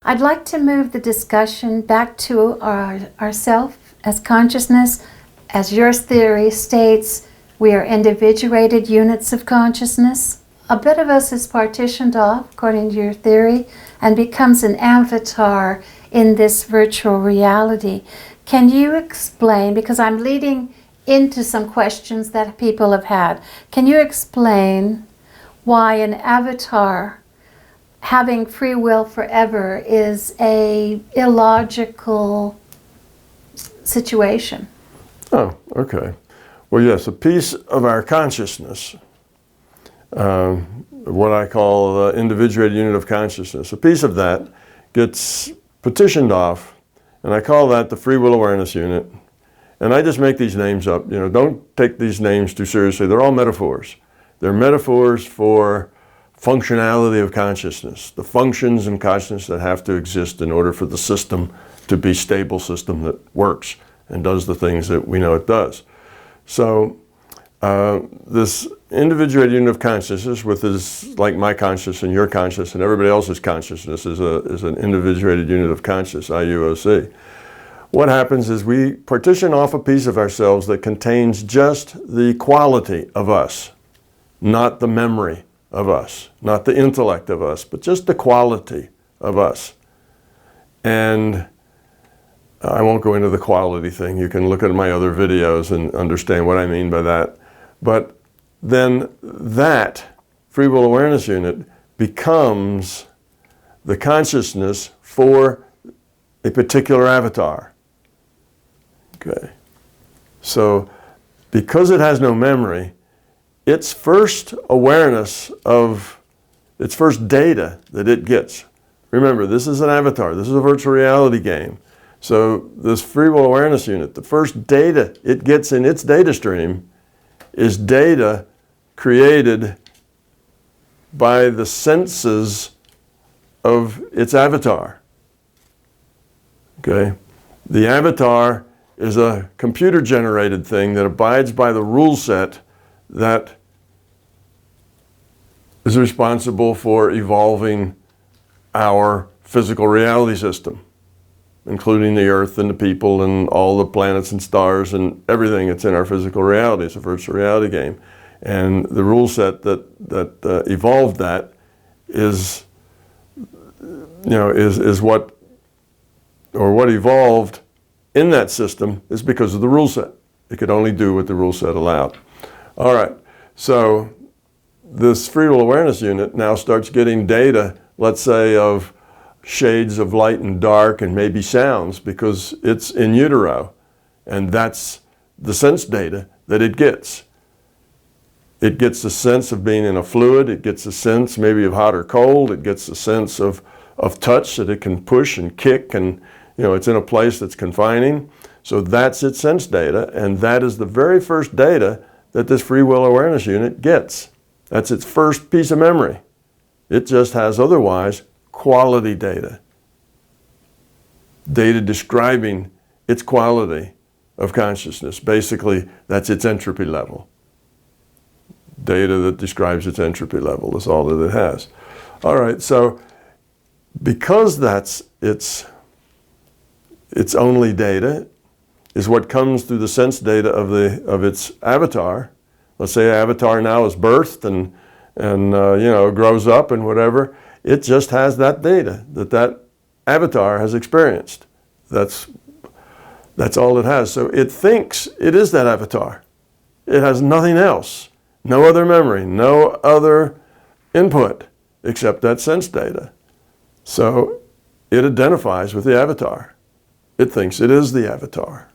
I'd like to move the discussion back to ourself as consciousness. As your theory states, we are individuated units of consciousness. A bit of us is partitioned off, according to your theory, and becomes an avatar in this virtual reality. Can you explain, because I'm leading into some questions that people have had, can you explain why an avatar having free will forever is a illogical situation? Oh, okay. Well, yes, a piece of our consciousness, what I call the individuated unit of consciousness, a piece of that gets partitioned off, and I call that the free will awareness unit. And I just make these names up. You know, don't take these names too seriously. They're all metaphors. They're metaphors for functionality of consciousness, the functions in consciousness that have to exist in order for the system to be a stable system that works and does the things that we know it does. So this individuated unit of consciousness, with this, like my consciousness and your consciousness and everybody else's consciousness, is an individuated unit of consciousness, IUOC. What happens is we partition off a piece of ourselves that contains just the quality of us, not the memory of us, not the intellect of us, but just the quality of us. And I won't go into the quality thing. You can look at my other videos and understand what I mean by that. But then that free will awareness unit becomes the consciousness for a particular avatar. Okay. So because it has no memory, its first awareness of, its first data that it gets, remember, this is an avatar, this is a virtual reality game. So this free will awareness unit, the first data it gets in its data stream is data created by the senses of its avatar. Okay? The avatar is a computer-generated thing that abides by the rule set that is responsible for evolving our physical reality system, including the Earth and the people and all the planets and stars and everything that's in our physical reality. It's a virtual reality game. And the rule set that evolved that is, is what evolved in that system is because of the rule set. It could only do what the rule set allowed. All right, so this free will awareness unit now starts getting data, let's say, of shades of light and dark and maybe sounds, because it's in utero, and that's the sense data that it gets. It gets the sense of being in a fluid, it gets a sense maybe of hot or cold, it gets a sense of touch that it can push and kick, and it's in a place that's confining. So that's its sense data, and that is the very first data that this free will awareness unit gets. That's its first piece of memory. It just has otherwise quality data. Data describing its quality of consciousness. Basically, that's its entropy level. Data that describes its entropy level is all that it has. All right, so because that's its only data, is what comes through the sense data of its avatar. Let's say an avatar now is birthed and grows up and whatever. It just has that data that avatar has experienced. That's all it has. So it thinks it is that avatar. It has nothing else, no other memory, no other input except that sense data. So it identifies with the avatar. It thinks it is the avatar.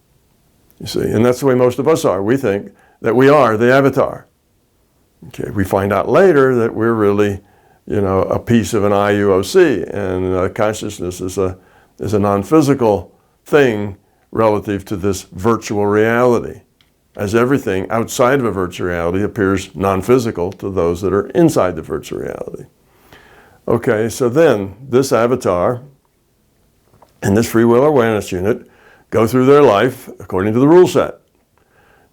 You see, and that's the way most of us are. We think that we are the avatar. Okay, we find out later that we're really, a piece of an IUOC, and consciousness is a non-physical thing relative to this virtual reality, as everything outside of a virtual reality appears non-physical to those that are inside the virtual reality. Okay, so then this avatar and this free will awareness unit go through their life according to the rule set.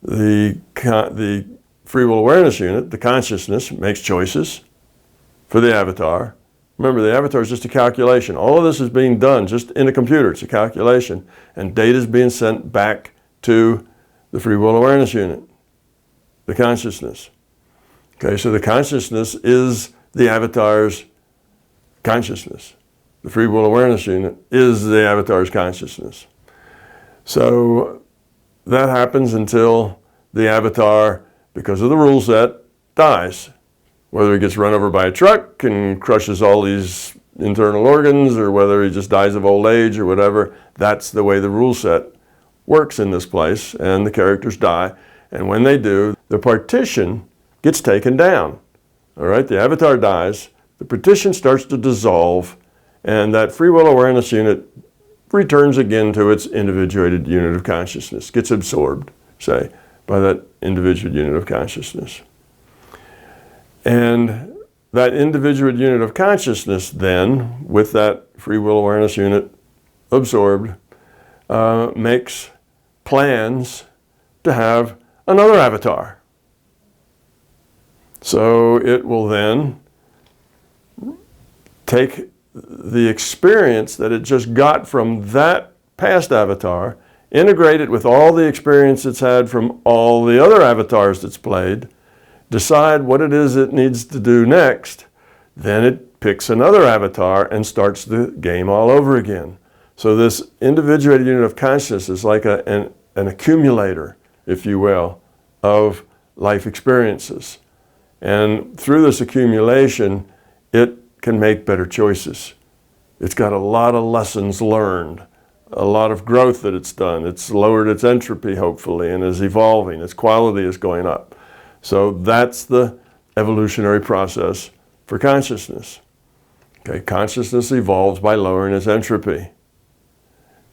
The free will awareness unit, the consciousness, makes choices for the avatar, Remember, the avatar is just a calculation. All of this is being done just in a computer. It's a calculation. And data is being sent back to the free will awareness unit, the consciousness. Okay, so the consciousness is the avatar's consciousness. The free will awareness unit is the avatar's consciousness. So that happens until the avatar, because of the rule set, dies. Whether he gets run over by a truck and crushes all these internal organs, or whether he just dies of old age or whatever, that's the way the rule set works in this place, and the characters die. And when they do, the partition gets taken down. All right, the avatar dies, the partition starts to dissolve, and that free will awareness unit returns again to its individuated unit of consciousness, gets absorbed, say, by that individual unit of consciousness. And that individual unit of consciousness then, with that free will awareness unit absorbed, makes plans to have another avatar. So it will then take the experience that it just got from that past avatar, integrate it with all the experience it's had from all the other avatars it's played, decide what it is it needs to do next, then it picks another avatar and starts the game all over again. So this individuated unit of consciousness is like an accumulator, if you will, of life experiences. And through this accumulation, it can make better choices. It's got a lot of lessons learned, a lot of growth that it's done. It's lowered its entropy, hopefully, and is evolving. Its quality is going up. So that's the evolutionary process for consciousness. Okay, consciousness evolves by lowering its entropy.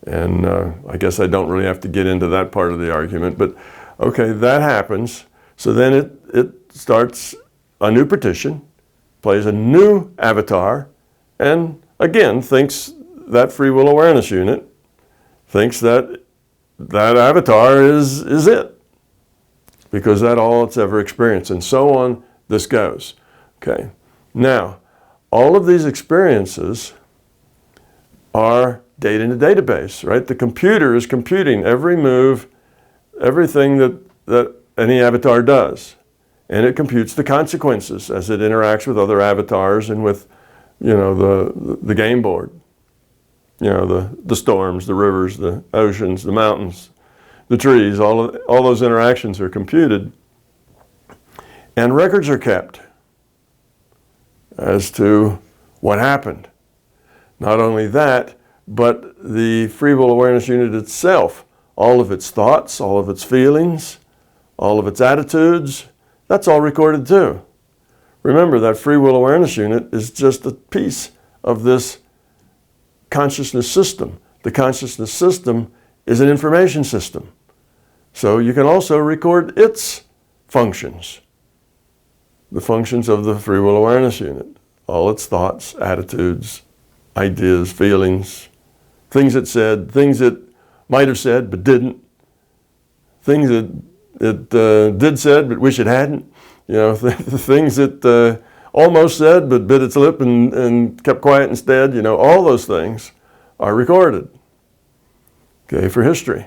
And I guess I don't really have to get into that part of the argument, but okay, that happens. So then it starts a new partition, plays a new avatar, and again thinks that free will awareness unit thinks that that avatar is it, because that's all it's ever experienced, and so on this goes. Okay, now all of these experiences are data in a database, right? The computer is computing every move, everything that any avatar does, and it computes the consequences as it interacts with other avatars and with, the game board, the storms, the rivers, the oceans, the mountains, the trees. All those interactions are computed, and records are kept as to what happened. Not only that, but the free will awareness unit itself, all of its thoughts, all of its feelings, all of its attitudes, that's all recorded too. Remember, that free will awareness unit is just a piece of this consciousness system. The consciousness system is an information system. So you can also record its functions, the functions of the free will awareness unit, all its thoughts, attitudes, ideas, feelings, things it said, things it might have said but didn't, things it did said but wish it hadn't, the things it almost said but bit its lip and kept quiet instead, all those things are recorded, okay, for history.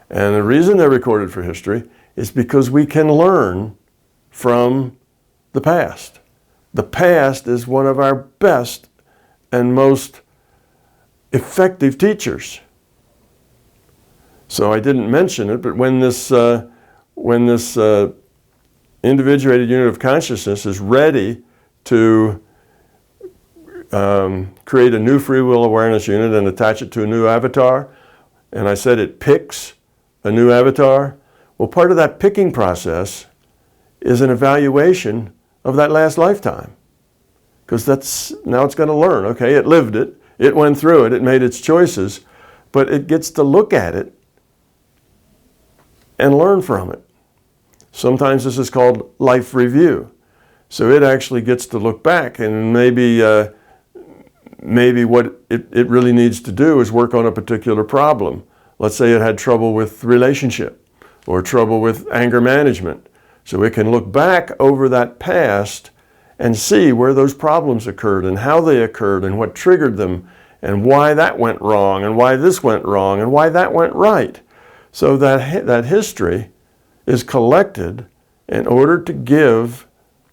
And the reason they're recorded for history is because we can learn from the past. The past is one of our best and most effective teachers. So I didn't mention it, but when this individuated unit of consciousness is ready to create a new free will awareness unit and attach it to a new avatar, and I said it picks a new avatar, well, part of that picking process is an evaluation of that last lifetime. Because now it's going to learn, okay, it lived it, it went through it, it made its choices, but it gets to look at it and learn from it. Sometimes this is called life review. So it actually gets to look back, and maybe what it really needs to do is work on a particular problem. Let's say it had trouble with relationship or trouble with anger management. So it can look back over that past and see where those problems occurred and how they occurred and what triggered them and why that went wrong and why this went wrong and why that went right. So that history is collected in order to give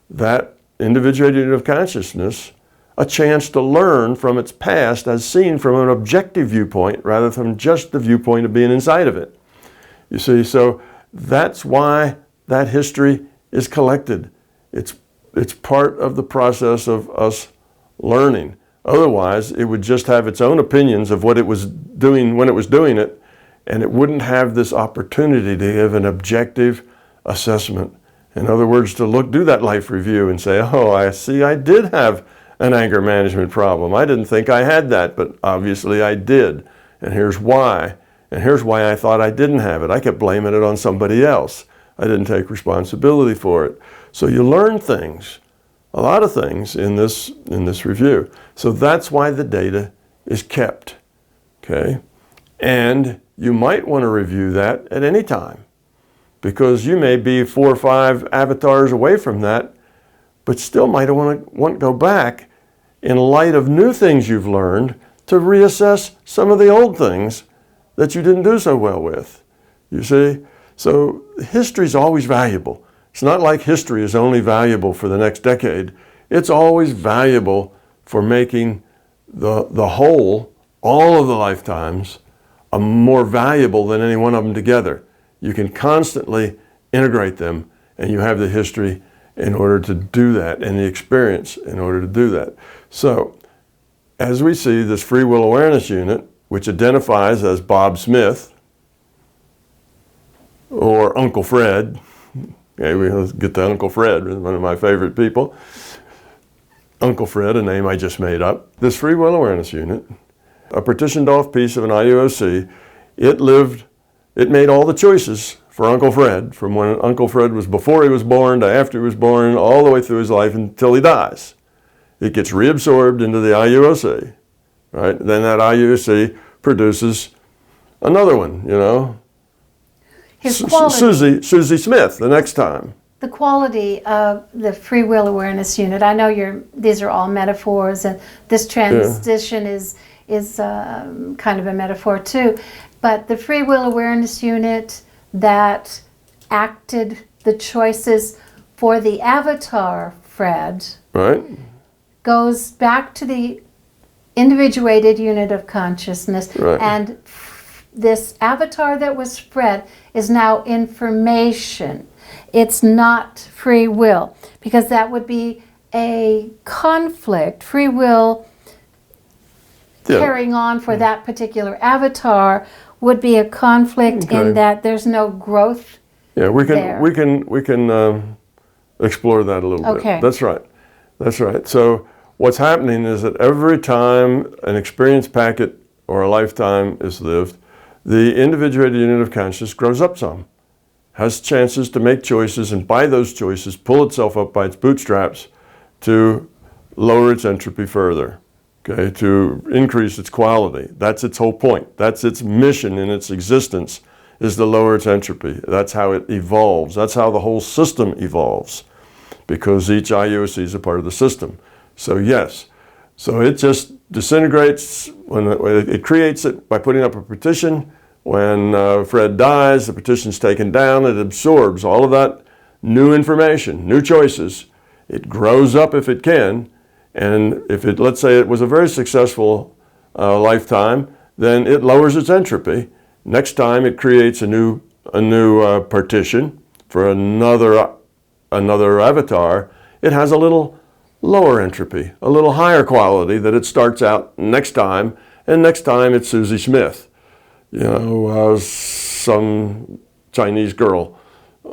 that individuated unit of consciousness a chance to learn from its past as seen from an objective viewpoint rather than just the viewpoint of being inside of it. You see, so that's why that history is collected. It's part of the process of us learning. Otherwise, it would just have its own opinions of what it was doing when it was doing it, and it wouldn't have this opportunity to give an objective assessment. In other words, to do that life review and say, oh, I see I did have an anger management problem. I didn't think I had that, but obviously I did. And here's why. And here's why I thought I didn't have it. I kept blaming it on somebody else. I didn't take responsibility for it. So you learn things, a lot of things in this review. So that's why the data is kept, okay? And you might want to review that at any time, because you may be 4 or 5 avatars away from that, but still might want to go back in light of new things you've learned to reassess some of the old things that you didn't do so well with, you see? So history is always valuable. It's not like history is only valuable for the next decade. It's always valuable for making the whole, all of the lifetimes, more valuable than any one of them together. You can constantly integrate them, and you have the history in order to do that, and the experience in order to do that. So, as we see this free will awareness unit, which identifies as Bob Smith or Uncle Fred. Okay, let's get to Uncle Fred, one of my favorite people. Uncle Fred, a name I just made up. This free will awareness unit, a partitioned off piece of an IUOC, it made all the choices for Uncle Fred, from when Uncle Fred was before he was born to after he was born, all the way through his life until he dies. It gets reabsorbed into the IUOC, right? Then that IUOC produces another one, you know. His quality. Susie Smith, the next time. The quality of the free will awareness unit. I know these are all metaphors, and this transition is kind of a metaphor too. But the free will awareness unit that acted the choices for the avatar Fred, right, goes back to the individuated unit of consciousness, right. And this avatar that was Fred is now information. It's not free will, because that would be a conflict. Free will carrying on for that particular avatar would be a conflict in that there's no growth. Yeah, we can explore that a little bit. That's right. That's right. So what's happening is that every time an experience packet or a lifetime is lived, the individuated unit of consciousness grows up some, has chances to make choices, and by those choices pull itself up by its bootstraps to lower its entropy further, okay, to increase its quality. That's its whole point. That's its mission in its existence, is to lower its entropy. That's how it evolves. That's how the whole system evolves, because each IUOC is a part of the system. So yes, so it just disintegrates when it creates it by putting up a partition. When Fred dies, the partition's taken down, it absorbs all of that new information, new choices. It grows up if it can, and if it, let's say it was a very successful lifetime, then it lowers its entropy. Next time it creates a new partition for another avatar. It has a little lower entropy, a little higher quality that it starts out next time, and next time it's Susie Smith, you know, some Chinese girl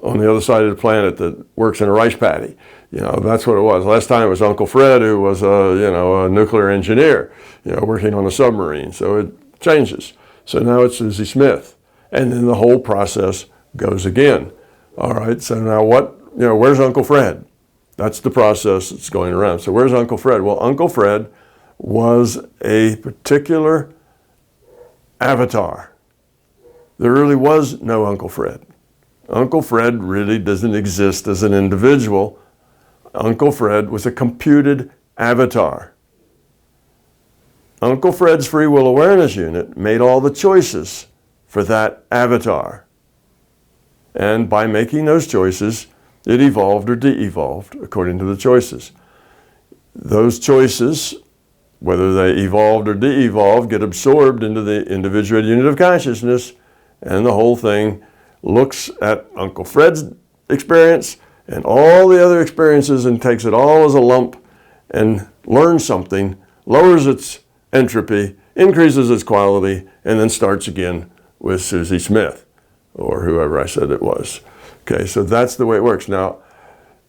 on the other side of the planet that works in a rice paddy. You know, that's what it was. Last time it was Uncle Fred, who was a nuclear engineer, you know, working on a submarine. So it changes. So now it's Susie Smith, and then the whole process goes again. All right. So now where's Uncle Fred? That's the process that's going around. So where's Uncle Fred? Well, Uncle Fred was a particular avatar. There really was no Uncle Fred. Uncle Fred really doesn't exist as an individual Uncle Fred was a computed avatar. Uncle Fred's free will awareness unit made all the choices for that avatar. And by making those choices, it evolved or de-evolved according to the choices. Those choices, whether they evolved or de-evolved, get absorbed into the individual unit of consciousness, and the whole thing looks at Uncle Fred's experience and all the other experiences and takes it all as a lump and learns something, lowers its entropy, increases its quality, and then starts again with Susie Smith, or whoever I said it was. Okay, so that's the way it works. Now,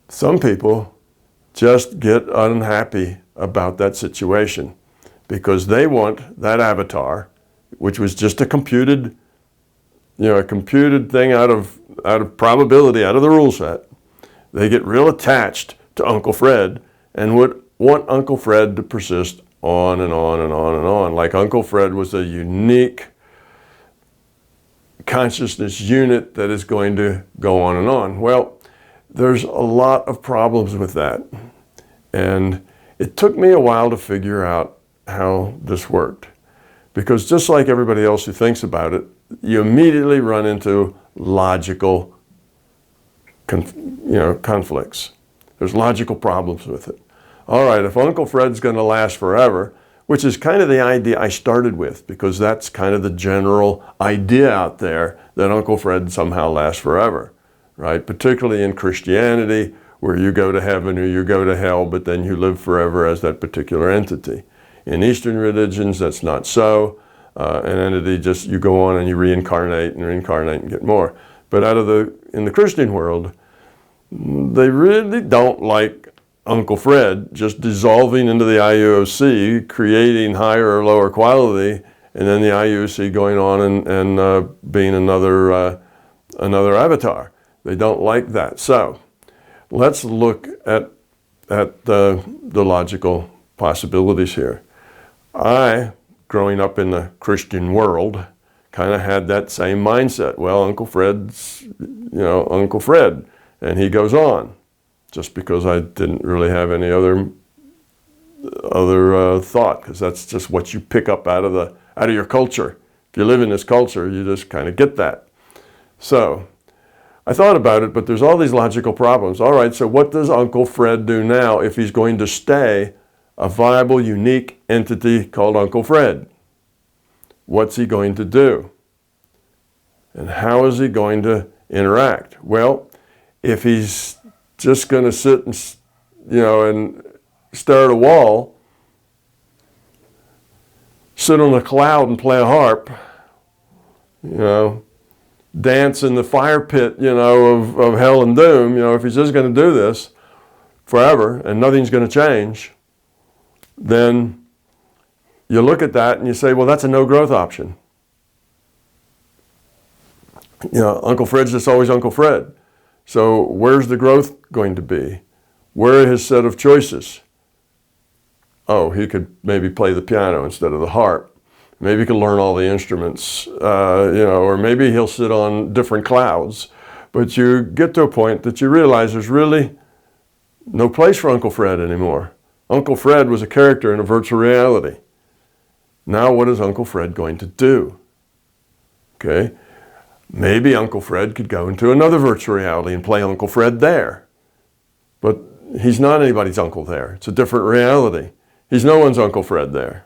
some people just get unhappy about that situation because they want that avatar, which was just a computed thing out of probability, out of the rule set. They get real attached to Uncle Fred and would want Uncle Fred to persist on and on and on and on. Like Uncle Fred was a unique consciousness unit that is going to go on and on. Well, there's a lot of problems with that. And it took me a while to figure out how this worked. Because just like everybody else who thinks about it, you immediately run into logical conflicts. There's logical problems with it. All right, if Uncle Fred's going to last forever, which is kind of the idea I started with, because that's kind of the general idea out there, that Uncle Fred somehow lasts forever, right? Particularly in Christianity, where you go to heaven or you go to hell, but then you live forever as that particular entity. In Eastern religions, that's not so. An entity just, you go on and you reincarnate and get more. But in the Christian world, they really don't like Uncle Fred just dissolving into the IUOC, creating higher or lower quality, and then the IUOC going on and being another avatar. They don't like that. So let's look at the logical possibilities here. I, growing up in the Christian world, kind of had that same mindset. Well, Uncle Fred's, Uncle Fred, and he goes on. Just because I didn't really have any other thought, because that's just what you pick up out of your culture. If you live in this culture, you just kind of get that. So I thought about it, but there's all these logical problems. All right, so what does Uncle Fred do now if he's going to stay a viable, unique entity called Uncle Fred? What's he going to do? And how is he going to interact? Well, if he's just going to sit and stare at a wall, sit on a cloud and play a harp, dance in the fire pit, of hell and doom, if he's just going to do this forever and nothing's going to change, then you look at that and you say, well, that's a no-growth option. Uncle Fred's just always Uncle Fred. So where's the growth going to be? Where are his set of choices? Oh, he could maybe play the piano instead of the harp. Maybe he could learn all the instruments, or maybe he'll sit on different clouds. But you get to a point that you realize there's really no place for Uncle Fred anymore. Uncle Fred was a character in a virtual reality. Now what is Uncle Fred going to do? Okay. Maybe Uncle Fred could go into another virtual reality and play Uncle Fred there. But he's not anybody's uncle there. It's a different reality. He's no one's Uncle Fred there.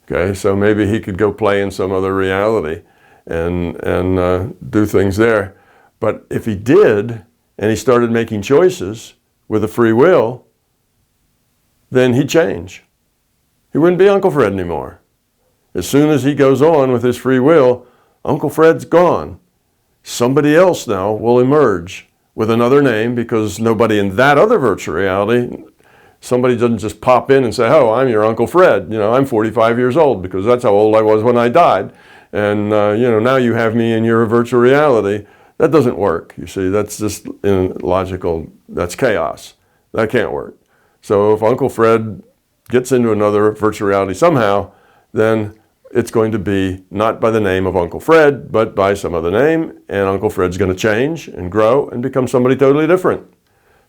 Okay, so maybe he could go play in some other reality and do things there. But if he did, and he started making choices with a free will, then he'd change. He wouldn't be Uncle Fred anymore. As soon as he goes on with his free will, Uncle Fred's gone. Somebody else now will emerge with another name, because nobody in that other virtual reality, somebody doesn't just pop in and say, oh, I'm your Uncle Fred. I'm 45 years old, because that's how old I was when I died. And, now you have me in your virtual reality. That doesn't work. You see, that's just illogical. That's chaos. That can't work. So if Uncle Fred gets into another virtual reality somehow, then it's going to be not by the name of Uncle Fred, but by some other name, and Uncle Fred's going to change and grow and become somebody totally different.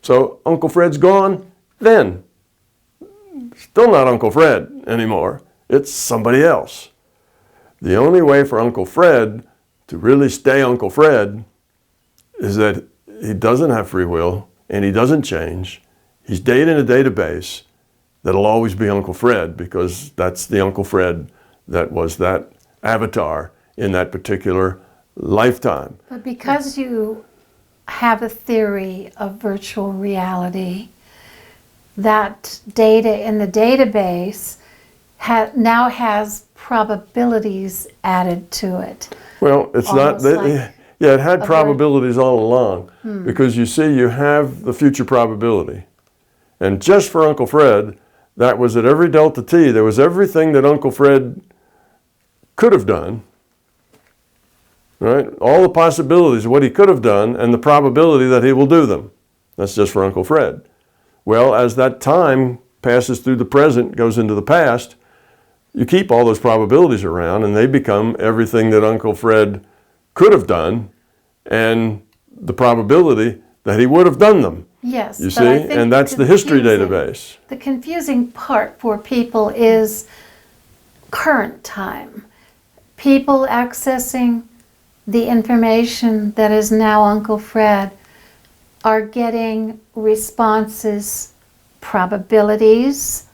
So Uncle Fred's gone then. Still not Uncle Fred anymore. It's somebody else. The only way for Uncle Fred to really stay Uncle Fred is that he doesn't have free will and he doesn't change. He's data in a database that'll always be Uncle Fred, because that's the Uncle Fred that was that avatar in that particular lifetime. But because you have a theory of virtual reality, that data in the database now has probabilities added to it. Well, it's not, it had probabilities all along, because you see, you have the future probability. And just for Uncle Fred, that was at every delta t, there was everything that Uncle Fred could have done, right? All the possibilities of what he could have done and the probability that he will do them. That's just for Uncle Fred. Well, as that time passes through the present, goes into the past, you keep all those probabilities around and they become everything that Uncle Fred could have done and the probability that he would have done them. Yes. You see? And that's the history database. The confusing part for people is current time. People accessing the information that is now Uncle Fred are getting responses, probabilities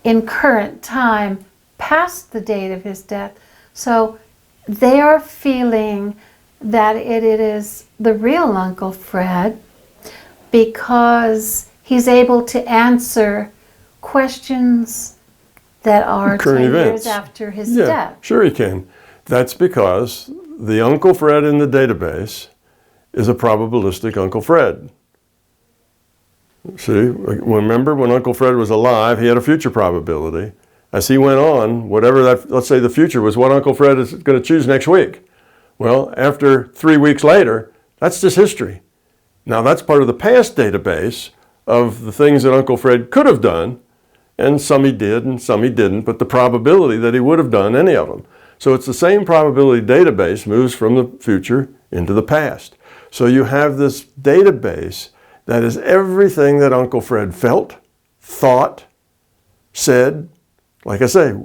in current time past the date of his death. So they are feeling that it is the real Uncle Fred because he's able to answer questions that are current 10 events. years after his death. Sure he can. That's because the Uncle Fred in the database is a probabilistic Uncle Fred. See, remember when Uncle Fred was alive, he had a future probability. As he went on, whatever that, let's say the future was what Uncle Fred is going to choose next week. Well, after 3 weeks later, that's just history. Now that's part of the past database of the things that Uncle Fred could have done, and some he did and some he didn't, but the probability that he would have done any of them. So it's the same probability database moves from the future into the past. So you have this database that is everything that Uncle Fred felt, thought, said, like I say,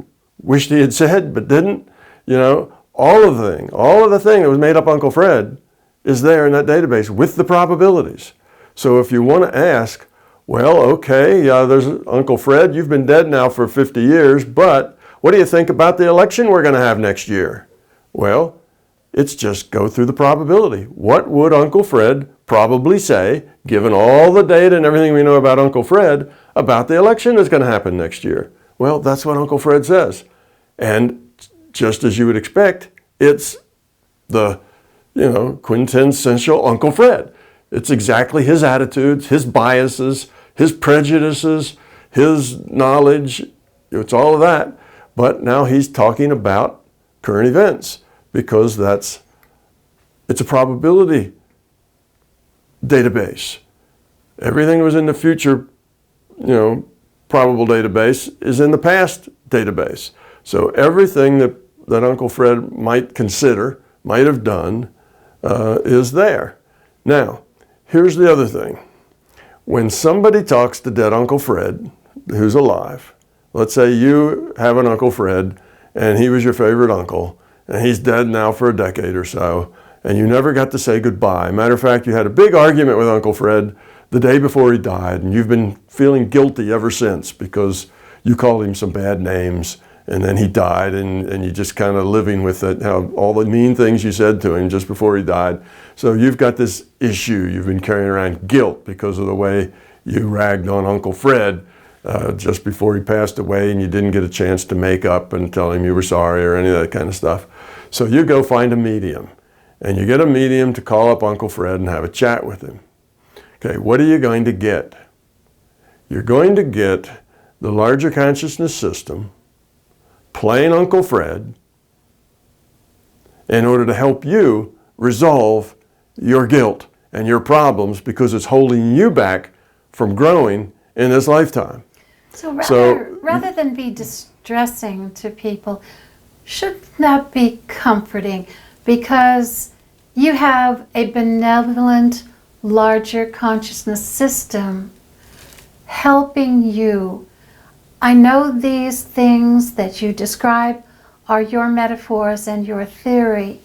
wished he had said but didn't, you know, all of the thing that was made up Uncle Fred is there in that database with the probabilities. So if you want to ask, well, okay, there's Uncle Fred, you've been dead now for 50 years, but what do you think about the election we're going to have next year? Well, it's just go through the probability. What would Uncle Fred probably say, given all the data and everything we know about Uncle Fred, about the election that's going to happen next year? Well, that's what Uncle Fred says. And just as you would expect, it's the, quintessential Uncle Fred. It's exactly his attitudes, his biases, his prejudices, his knowledge. It's all of that. But now he's talking about current events because it's a probability database. Everything that was in the future, probable database is in the past database. So everything that Uncle Fred might consider, might have done, is there. Now, here's the other thing. When somebody talks to dead Uncle Fred, who's alive, let's say you have an Uncle Fred and he was your favorite uncle and he's dead now for a decade or so and you never got to say goodbye. Matter of fact, you had a big argument with Uncle Fred the day before he died and you've been feeling guilty ever since because you called him some bad names and then he died and you just kind of living with it, all the mean things you said to him just before he died. So you've got this issue, you've been carrying around guilt because of the way you ragged on Uncle Fred just before he passed away and you didn't get a chance to make up and tell him you were sorry or any of that kind of stuff. So you go find a medium and you get a medium to call up Uncle Fred and have a chat with him. Okay, what are you going to get? You're going to get the larger consciousness system playing Uncle Fred in order to help you resolve your guilt and your problems because it's holding you back from growing in this lifetime. So rather than be distressing to people, should that be comforting? Because you have a benevolent, larger consciousness system helping you. I know these things that you describe are your metaphors and your theory,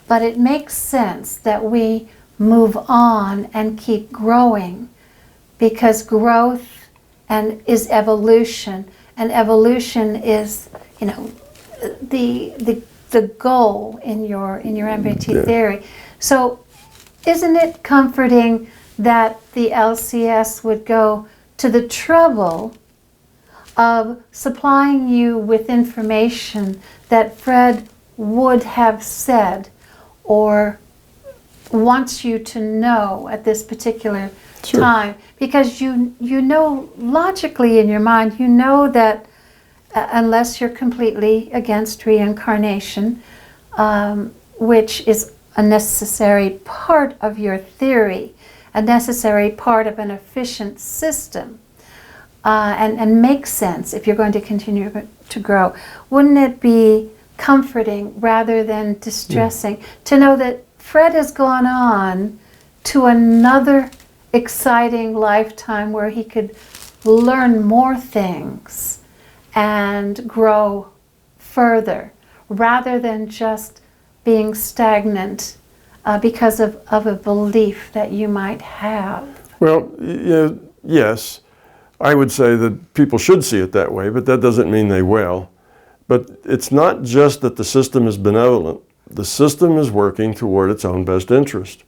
but it makes sense that we move on and keep growing, because growth is evolution, and evolution is, the goal in your MBT theory. So isn't it comforting that the LCS would go to the trouble of supplying you with information that Fred would have said or wants you to know at this particular time? Because you know logically in your mind, you know that unless you're completely against reincarnation, which is a necessary part of your theory, a necessary part of an efficient system, and makes sense if you're going to continue to grow. Wouldn't it be comforting rather than distressing to know that Fred has gone on to another exciting lifetime where he could learn more things and grow further, rather than just being stagnant because of a belief that you might have? Well, yes, I would say that people should see it that way, but that doesn't mean they will. But it's not just that the system is benevolent. The system is working toward its own best interest.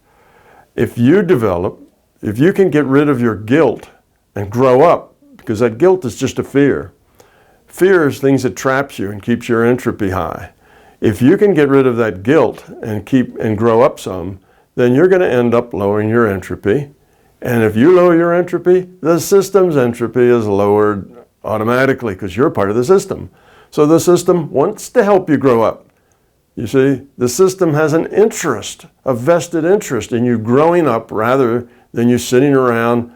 If you can get rid of your guilt and grow up, because that guilt is just a fear. Fear is things that traps you and keeps your entropy high. If you can get rid of that guilt and grow up some, then you're going to end up lowering your entropy. And if you lower your entropy, the system's entropy is lowered automatically because you're part of the system. So the system wants to help you grow up. You see, the system has an interest, a vested interest in you growing up rather than you sitting around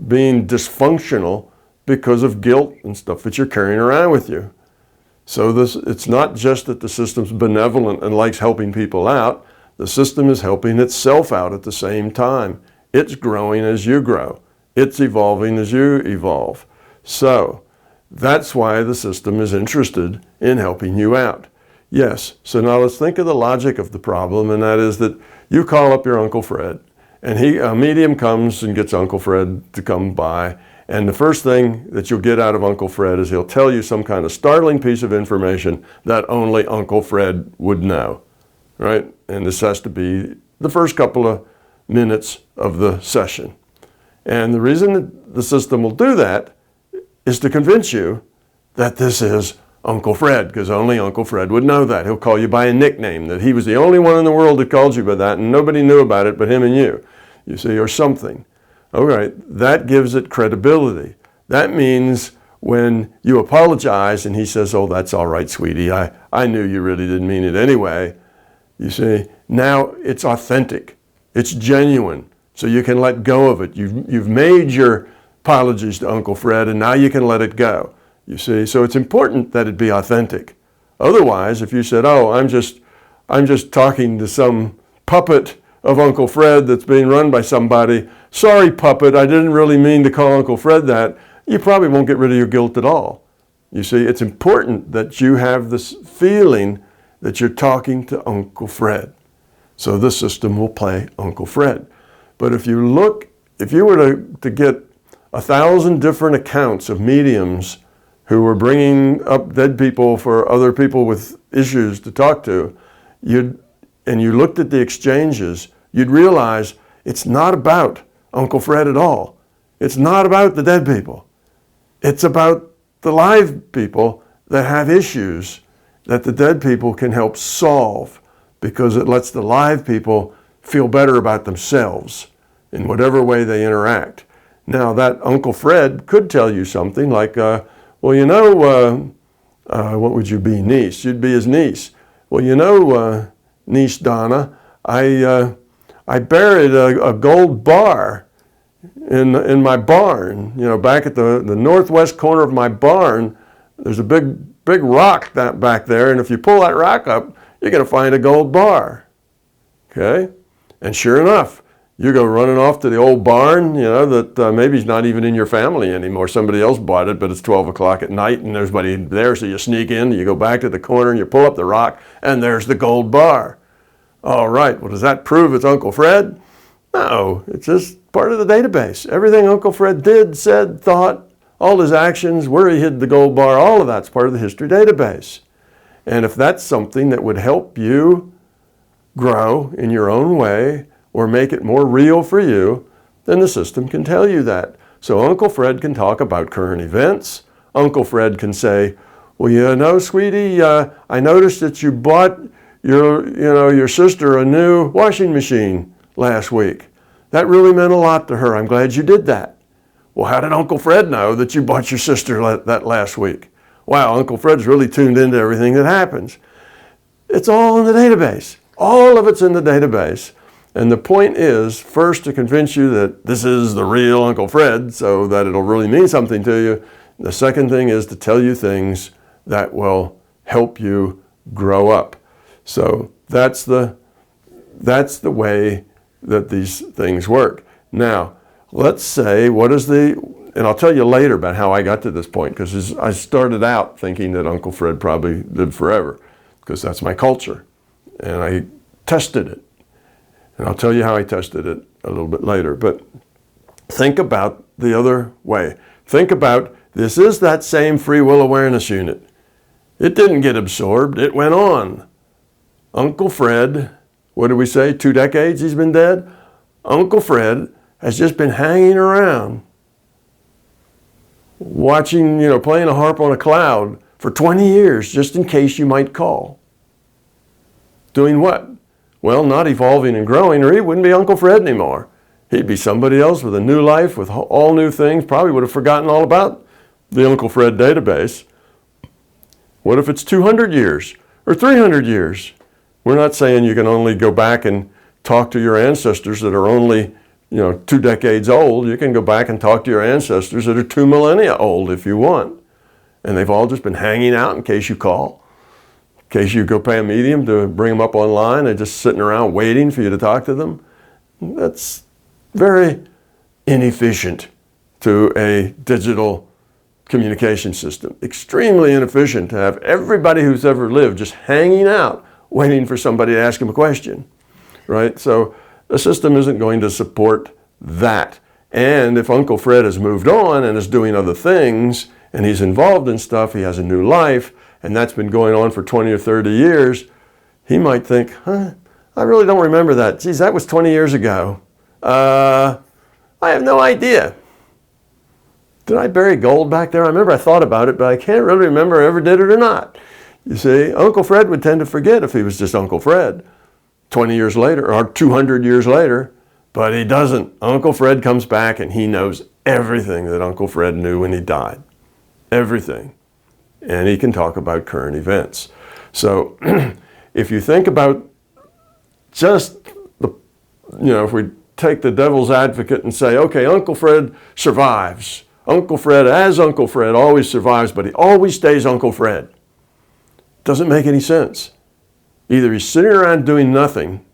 being dysfunctional because of guilt and stuff that you're carrying around with you. So it's not just that the system's benevolent and likes helping people out. The system is helping itself out at the same time. It's growing as you grow. It's evolving as you evolve. So that's why the system is interested in helping you out. Yes, so now let's think of the logic of the problem, and that is that you call up your Uncle Fred, and a medium comes and gets Uncle Fred to come by, and the first thing that you'll get out of Uncle Fred is he'll tell you some kind of startling piece of information that only Uncle Fred would know, right? And this has to be the first couple of minutes of the session. And the reason that the system will do that is to convince you that this is Uncle Fred, because only Uncle Fred would know that. He'll call you by a nickname, that he was the only one in the world that called you by that, and nobody knew about it but him and you see, or something. All right, that gives it credibility. That means when you apologize and he says, oh, that's all right, sweetie, I knew you really didn't mean it anyway. You see, now it's authentic. It's genuine, so you can let go of it. You've made your apologies to Uncle Fred, and now you can let it go. You see, so it's important that it be authentic. Otherwise, if you said, oh, I'm just talking to some puppet of Uncle Fred that's being run by somebody, sorry, puppet, I didn't really mean to call Uncle Fred that, you probably won't get rid of your guilt at all. You see, it's important that you have this feeling that you're talking to Uncle Fred. So the system will play Uncle Fred. But if you were to get 1,000 different accounts of mediums who were bringing up dead people for other people with issues to talk to, and you looked at the exchanges, you'd realize it's not about Uncle Fred at all. It's not about the dead people. It's about the live people that have issues that the dead people can help solve, because it lets the live people feel better about themselves in whatever way they interact. Now, that Uncle Fred could tell you something like, well, you know, what would you be, niece? You'd be his niece. Well, you know, niece Donna, I buried a gold bar in my barn. You know, back at the northwest corner of my barn, there's a big rock back there, and if you pull that rock up, you're going to find a gold bar. Okay? And sure enough, You go running off to the old barn, that maybe is not even in your family anymore. Somebody else bought it, but it's 12 o'clock at night and there's nobody there, so you sneak in, you go back to the corner and you pull up the rock and there's the gold bar. All right, well, does that prove it's Uncle Fred? No, it's just part of the database. Everything Uncle Fred did, said, thought, all his actions, where he hid the gold bar, all of that's part of the history database. And if that's something that would help you grow in your own way or make it more real for you, then the system can tell you that. So Uncle Fred can talk about current events. Uncle Fred can say, well, sweetie, I noticed that you bought your sister a new washing machine last week. That really meant a lot to her. I'm glad you did that. Well, how did Uncle Fred know that you bought your sister that last week? Wow, Uncle Fred's really tuned into everything that happens. It's all in the database. All of it's in the database. And the point is, first, to convince you that this is the real Uncle Fred so that it'll really mean something to you. The second thing is to tell you things that will help you grow up. So that's the way that these things work. Now, let's say, and I'll tell you later about how I got to this point, because I started out thinking that Uncle Fred probably lived forever, because that's my culture. And I tested it. And I'll tell you how I tested it a little bit later. But think about the other way. Think about, this is that same free will awareness unit. It didn't get absorbed, it went on. Uncle Fred, what did we say, 2 decades he's been dead? Uncle Fred has just been hanging around, watching, playing a harp on a cloud for 20 years, just in case you might call. Doing what? Well, not evolving and growing, or he wouldn't be Uncle Fred anymore. He'd be somebody else with a new life, with all new things, probably would have forgotten all about the Uncle Fred database. What if it's 200 years or 300 years? We're not saying you can only go back and talk to your ancestors that are only 2 decades old. You can go back and talk to your ancestors that are 2 millennia old if you want. And they've all just been hanging out in case you call. In case you go pay a medium to bring them up online, they're just sitting around waiting for you to talk to them. That's very inefficient to a digital communication system. Extremely inefficient to have everybody who's ever lived just hanging out waiting for somebody to ask them a question, right? So the system isn't going to support that. And if Uncle Fred has moved on and is doing other things and he's involved in stuff, he has a new life, and that's been going on for 20 or 30 years, he might think, I really don't remember that. Geez, that was 20 years ago. I have no idea. Did I bury gold back there? I remember I thought about it, but I can't really remember if I ever did it or not. You see, Uncle Fred would tend to forget if he was just Uncle Fred 20 years later or 200 years later, but he doesn't. Uncle Fred comes back and he knows everything that Uncle Fred knew when he died. Everything. And he can talk about current events. So if you think about just if we take the devil's advocate and say, okay, Uncle Fred survives. Uncle Fred, as Uncle Fred, always survives, but he always stays Uncle Fred. Doesn't make any sense. Either he's sitting around doing nothing,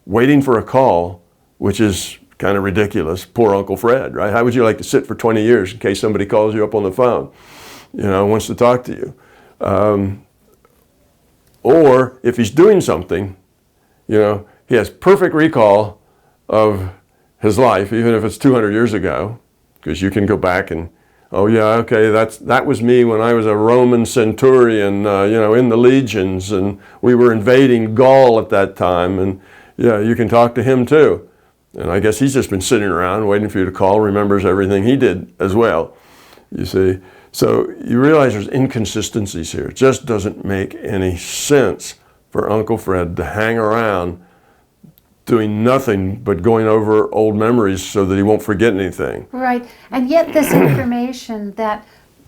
waiting for a call, which is kind of ridiculous. Poor Uncle Fred, right? How would you like to sit for 20 years in case somebody calls you up on the phone, wants to talk to you? Or if he's doing something, he has perfect recall of his life, even if it's 200 years ago, because you can go back and, oh yeah, okay, that was me when I was a Roman centurion, in the legions, and we were invading Gaul at that time, and yeah, you can talk to him too. And I guess he's just been sitting around waiting for you to call, remembers everything he did as well, you see. So you realize there's inconsistencies here. It just doesn't make any sense for Uncle Fred to hang around doing nothing but going over old memories so that he won't forget anything. Right, and yet this information that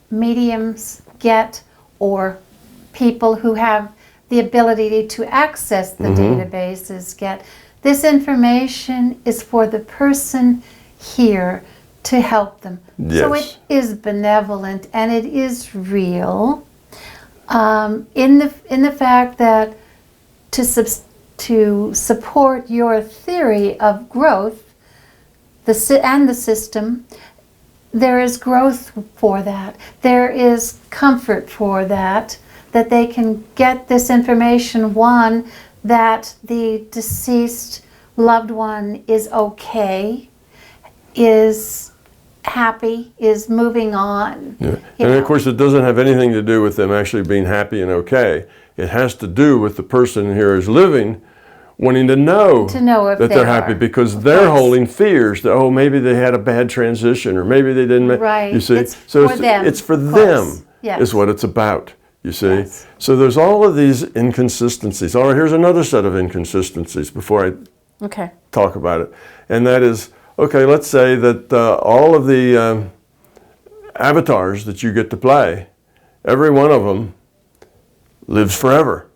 mediums get, or people who have the ability to access the databases get, this information is for the person here to help them. Yes. So it is benevolent and it is real, in the fact that to support your theory of growth, and the system, there is growth for that. There is comfort for that they can get this information, one, that the deceased loved one is okay, is happy, is moving on. Yeah. And of course, it doesn't have anything to do with them actually being happy and okay. It has to do with the person here who's living wanting to know that they're happy, because they're holding fears that, oh, maybe they had a bad transition, or maybe they didn't. Right. You see, it's for them. It's for them. Yes. Is what it's about. You see. Yes. So there's all of these inconsistencies. All right, here's another set of inconsistencies before I talk about it, and that is, okay, let's say that all of the avatars that you get to play, every one of them lives forever.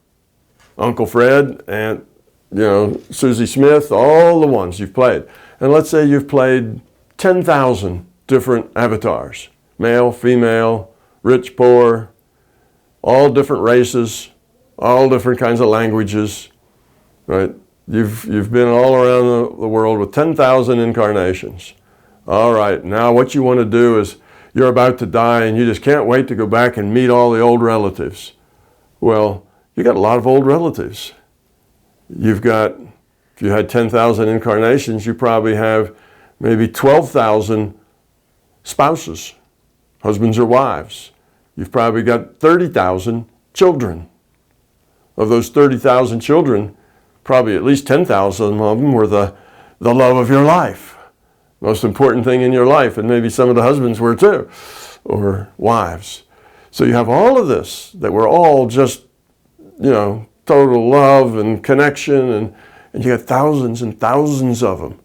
Uncle Fred, Aunt, Susie Smith, all the ones you've played. And let's say you've played 10,000 different avatars, male, female, rich, poor, all different races, all different kinds of languages, right? You've been all around the world with 10,000 incarnations. All right, now what you want to do is, you're about to die and you just can't wait to go back and meet all the old relatives. Well, you got a lot of old relatives. You've got, if you had 10,000 incarnations, you probably have maybe 12,000 spouses, husbands or wives. You've probably got 30,000 children. Of those 30,000 children, probably at least 10,000 of them were the love of your life. Most important thing in your life, and maybe some of the husbands were too, or wives. So you have all of this, that we're all just, total love and connection, and you got thousands and thousands of them.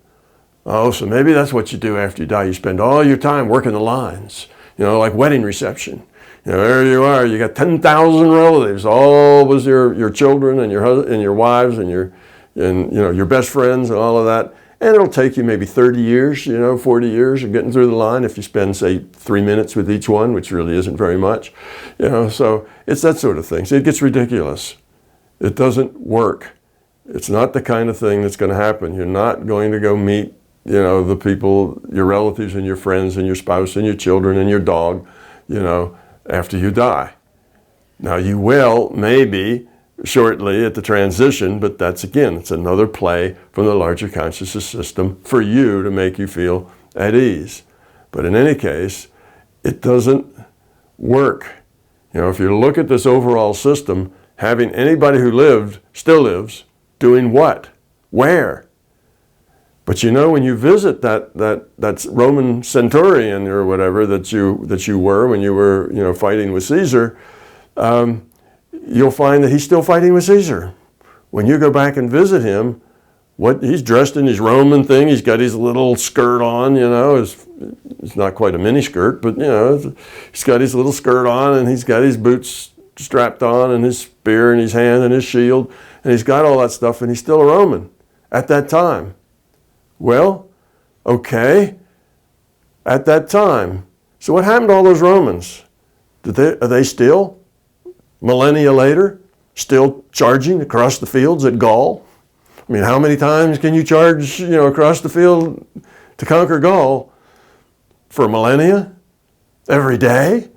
Oh, so maybe that's what you do after you die. You spend all your time working the lines, like wedding reception. There you are, you got 10,000 relatives, all was your children and your husband and your wives and your best friends and all of that. And it'll take you maybe 30 years, 40 years of getting through the line if you spend, say, 3 minutes with each one, which really isn't very much. So it's that sort of thing. So it gets ridiculous. It doesn't work. It's not the kind of thing that's going to happen. You're not going to go meet, the people, your relatives and your friends and your spouse and your children and your dog, after you die. Now you will, maybe, shortly at the transition, but that's, again, it's another play from the larger consciousness system for you to make you feel at ease. But in any case, it doesn't work. If you look at this overall system, having anybody who still lives, doing what? Where? But when you visit that Roman centurion or whatever that you were when you were fighting with Caesar, you'll find that he's still fighting with Caesar. When you go back and visit him, he's dressed in his Roman thing. He's got his little skirt on, it's not quite a mini skirt, but he's got his little skirt on, and he's got his boots strapped on, and his spear in his hand, and his shield, and he's got all that stuff, and he's still a Roman at that time. Well, okay, at that time. So what happened to all those Romans? Are they still, millennia later, still charging across the fields at Gaul? I mean, how many times can you charge, across the field to conquer Gaul? For millennia? Every day?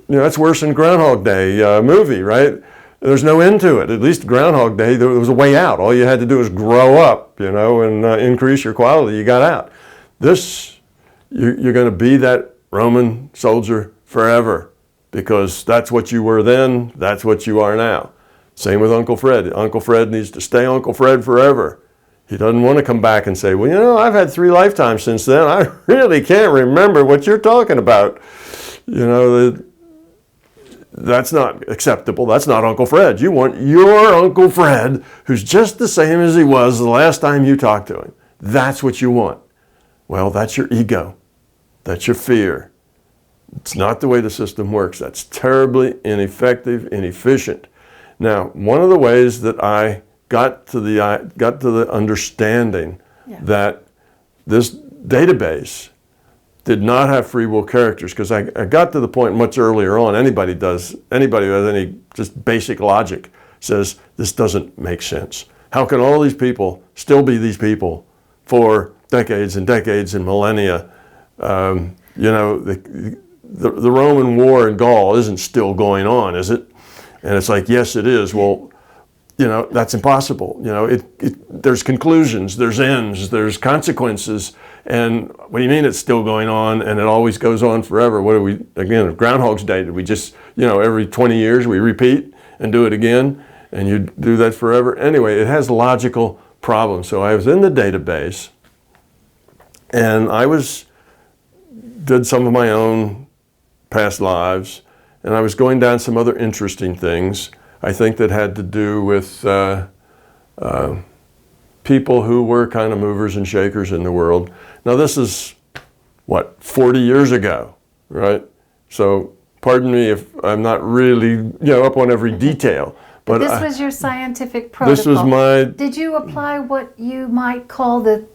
That's worse than Groundhog Day movie, right? There's no end to it. At least Groundhog Day, there was a way out. All you had to do was grow up, and increase your quality. You got out. This, you're going to be that Roman soldier forever, because that's what you were then, that's what you are now. Same with Uncle Fred. Uncle Fred needs to stay Uncle Fred forever. He doesn't want to come back and say, well, I've had 3 lifetimes since then. I really can't remember what you're talking about. That's not acceptable. That's not Uncle Fred. You want your Uncle Fred, who's just the same as he was the last time you talked to him. That's what you want. Well, that's your ego. That's your fear. It's not the way the system works. That's terribly ineffective, inefficient. Now, one of the ways that I got to the understanding that this database did not have free will characters, because I got to the point much earlier on, anybody who has any just basic logic says, this doesn't make sense. How can all these people still be these people for decades and decades and millennia. You know, the Roman war in Gaul isn't still going on, is it? And it's like, yes, it is. Well, you know, that's impossible. You know, there's conclusions, there's ends, there's consequences. And what do you mean it's still going on and it always goes on forever? What do we, again, Groundhog's Day, did we just, you know, every 20 years we repeat and do it again? And you do that forever? Anyway, it has logical problems. So I was in the database and did some of my own past lives, and I was going down some other interesting things, I think, that had to do with people who were kind of movers and shakers in the world. Now this is, 40 years ago, right? So pardon me if I'm not really, up on every detail. But this was your scientific protocol. This was my... Did you apply what you might call the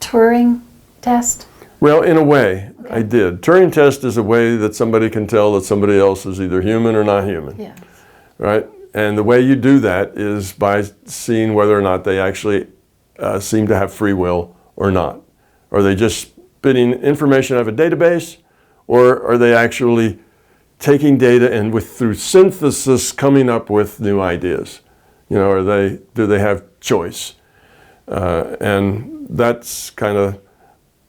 Turing Test? Well, in a way, okay. I did. Turing Test is a way that somebody can tell that somebody else is either human or not human. Yes. Right? And the way you do that is by seeing whether or not they actually seem to have free will or not. Are they just spitting information out of a database, or are they actually taking data and through synthesis coming up with new ideas? Do they have choice? And that's kind of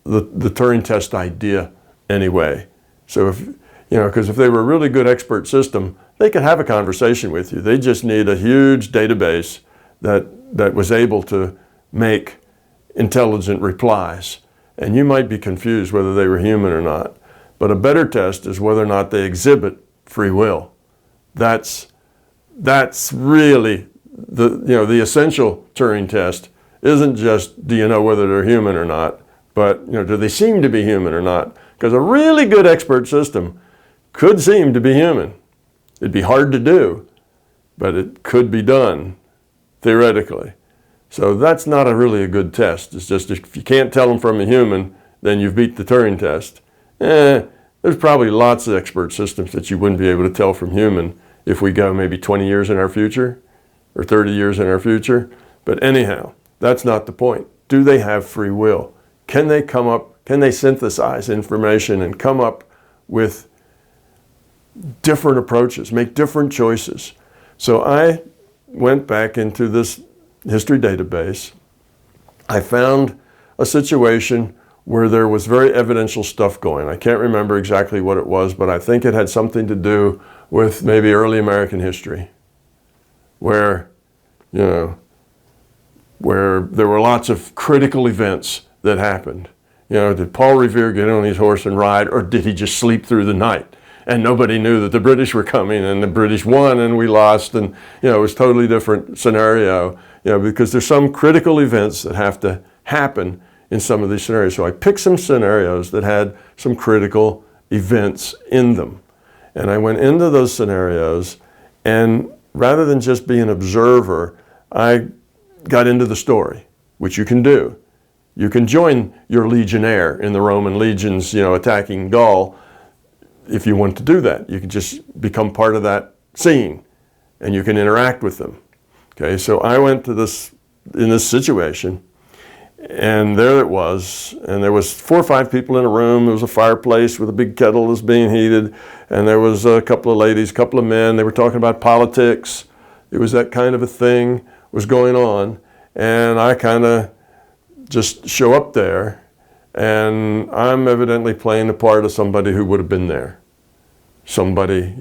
the Turing Test idea anyway. So because if they were a really good expert system, they could have a conversation with you. They just need a huge database that was able to make intelligent replies. And you might be confused whether they were human or not. But a better test is whether or not they exhibit free will. That's really the essential Turing test. Isn't just, do you know whether they're human or not, but do they seem to be human or not? Because a really good expert system could seem to be human. It'd be hard to do, but it could be done, theoretically. So that's not really a good test. It's just, if you can't tell them from a human, then you've beat the Turing test. There's probably lots of expert systems that you wouldn't be able to tell from human if we go maybe 20 years in our future or 30 years in our future. But anyhow, that's not the point. Do they have free will? Can they synthesize information and come up with different approaches, make different choices? So I went back into this history database. I found a situation where there was very evidential stuff going. I can't remember exactly what it was, but I think it had something to do with maybe early American history, where there were lots of critical events that happened. Did Paul Revere get on his horse and ride, or did he just sleep through the night? And nobody knew that the British were coming, and the British won and we lost, and it was a totally different scenario, because there's some critical events that have to happen in some of these scenarios. So I picked some scenarios that had some critical events in them. And I went into those scenarios, and rather than just be an observer, I got into the story, which you can do. You can join your legionnaire in the Roman legions, attacking Gaul. If you want to do that, you can just become part of that scene, and you can interact with them. Okay, so I went to in this situation, and there it was, and there was 4 or 5 people in a room. There was a fireplace with a big kettle that was being heated, and there was a couple of ladies, a couple of men. They were talking about politics. It was that kind of a thing was going on, and I kind of just show up there, and I'm evidently playing the part of somebody who would have been there. Somebody,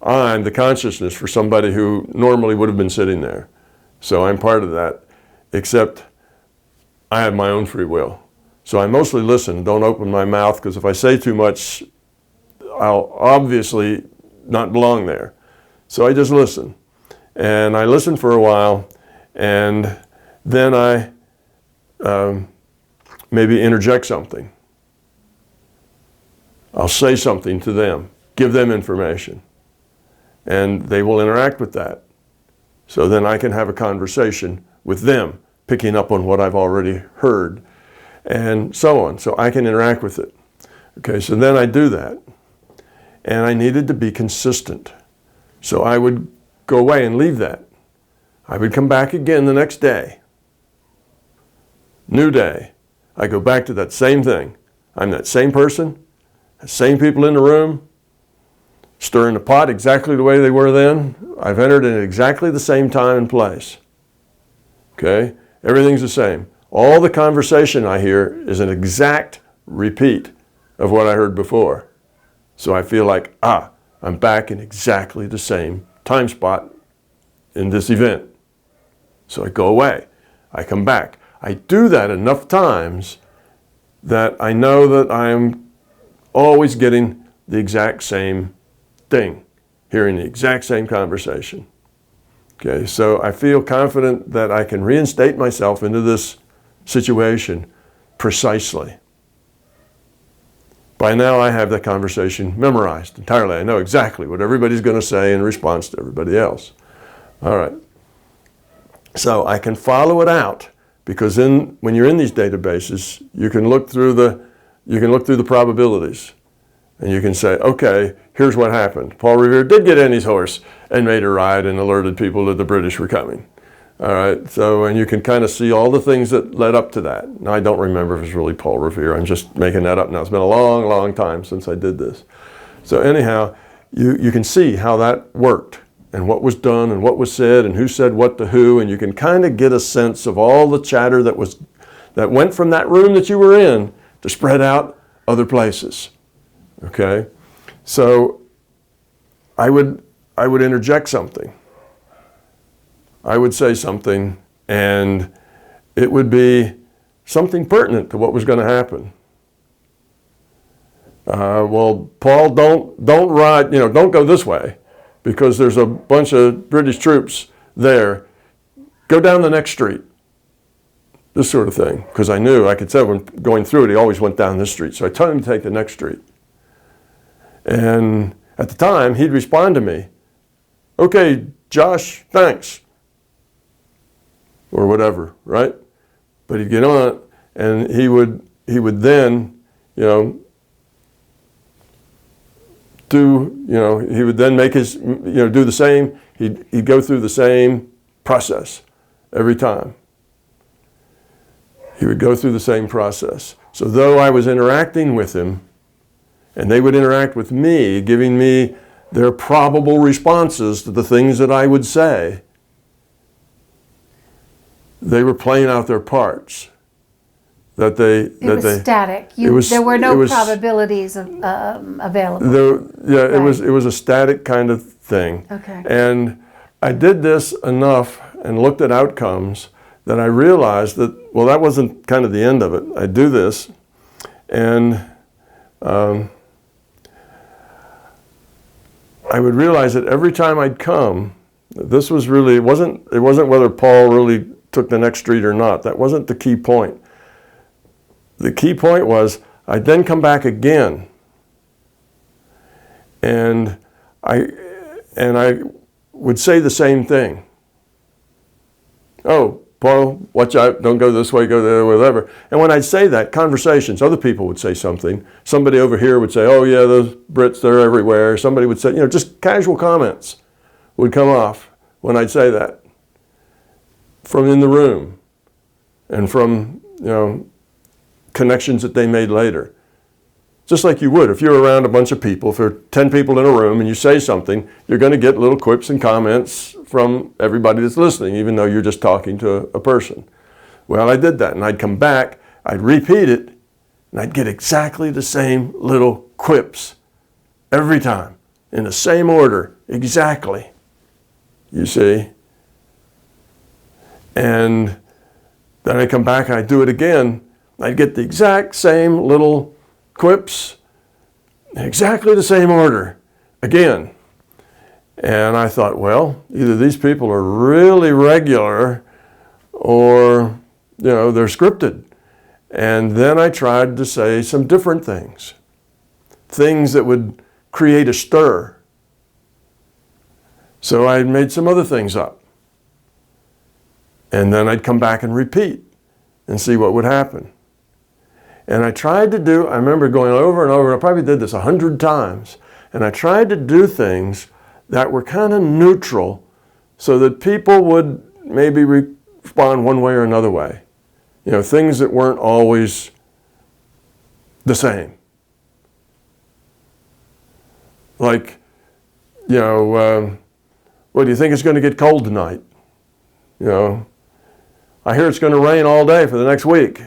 I'm the consciousness for somebody who normally would have been sitting there. So I'm part of that, except I have my own free will. So I mostly listen, don't open my mouth, because if I say too much, I'll obviously not belong there. So I just listen. And I listen for a while, and then I maybe interject something. I'll say something to them, give them information, and they will interact with that. So then I can have a conversation with them, picking up on what I've already heard, and so on. So I can interact with it. Okay, so then I do that, and I needed to be consistent. So I would go away and leave that. I would come back again the next day. New day, I go back to that same thing. I'm that same person, the same people in the room, stirring the pot exactly the way they were then. I've entered in exactly the same time and place. Okay? Everything's the same. All the conversation I hear is an exact repeat of what I heard before. So I feel like, I'm back in exactly the same time spot in this event. So I go away. I come back. I do that enough times that I know that I'm always getting the exact same thing, hearing the exact same conversation. Okay, so I feel confident that I can reinstate myself into this situation precisely. By now I have that conversation memorized entirely. I know exactly what everybody's going to say in response to everybody else. All right. So I can follow it out, because when you're in these databases, you can look through the probabilities, and you can say, okay, here's what happened. Paul Revere did get in his horse and made a ride and alerted people that the British were coming. All right, so, and you can kind of see all the things that led up to that. Now, I don't remember if it's really Paul Revere. I'm just making that up now. It's been a long, long time since I did this. So anyhow, you can see how that worked, and what was done, and what was said, and who said what to who, and you can kind of get a sense of all the chatter that went from that room that you were in to spread out other places. Okay? So I would interject something. I would say something, and it would be something pertinent to what was going to happen. Well, Paul, don't ride, don't go this way, because there's a bunch of British troops there. Go down the next street. This sort of thing, because I knew, I could tell when going through it, he always went down this street. So I told him to take the next street. And at the time, he'd respond to me, okay, Josh, thanks. Or whatever, right? But he'd get on it, and he would then, he would then make his, do the same. He'd go through the same process every time. He would go through the same process. So though I was interacting with him, and they would interact with me, giving me their probable responses to the things that I would say, they were playing out their parts. It was static. There were no probabilities available. Right. It was a static kind of thing. Okay. And I did this enough and looked at outcomes that I realized that, well, that wasn't kind of the end of it. I do this, and I would realize that every time I'd come, this was really, it wasn't whether Paul really took the next street or not. That wasn't the key point. The key point was I'd then come back again, and I would say the same thing. Oh, Paul, watch out, don't go this way, go there, whatever. And when I'd say that, conversations, other people would say something. Somebody over here would say, oh yeah, those Brits, they're everywhere. Somebody would say, just casual comments would come off when I'd say that from in the room, and from, connections that they made later. Just like you would if you're around a bunch of people, if there are 10 people in a room and you say something, you're going to get little quips and comments from everybody that's listening, even though you're just talking to a person. Well, I did that, and I'd come back, I'd repeat it, and I'd get exactly the same little quips every time, in the same order, exactly. You see? And then I'd come back and I'd do it again. I'd get the exact same little quips, exactly the same order, again. And I thought, well, either these people are really regular or, they're scripted. And then I tried to say some different things that would create a stir. So I made some other things up. And then I'd come back and repeat and see what would happen. And I tried to do, I remember going over and over, and I probably did this 100 times, and I tried to do things that were kind of neutral so that people would maybe respond one way or another way. You know, things that weren't always the same. Like, you know, well, do you think it's going to get cold tonight? You know, I hear it's going to rain all day for the next week.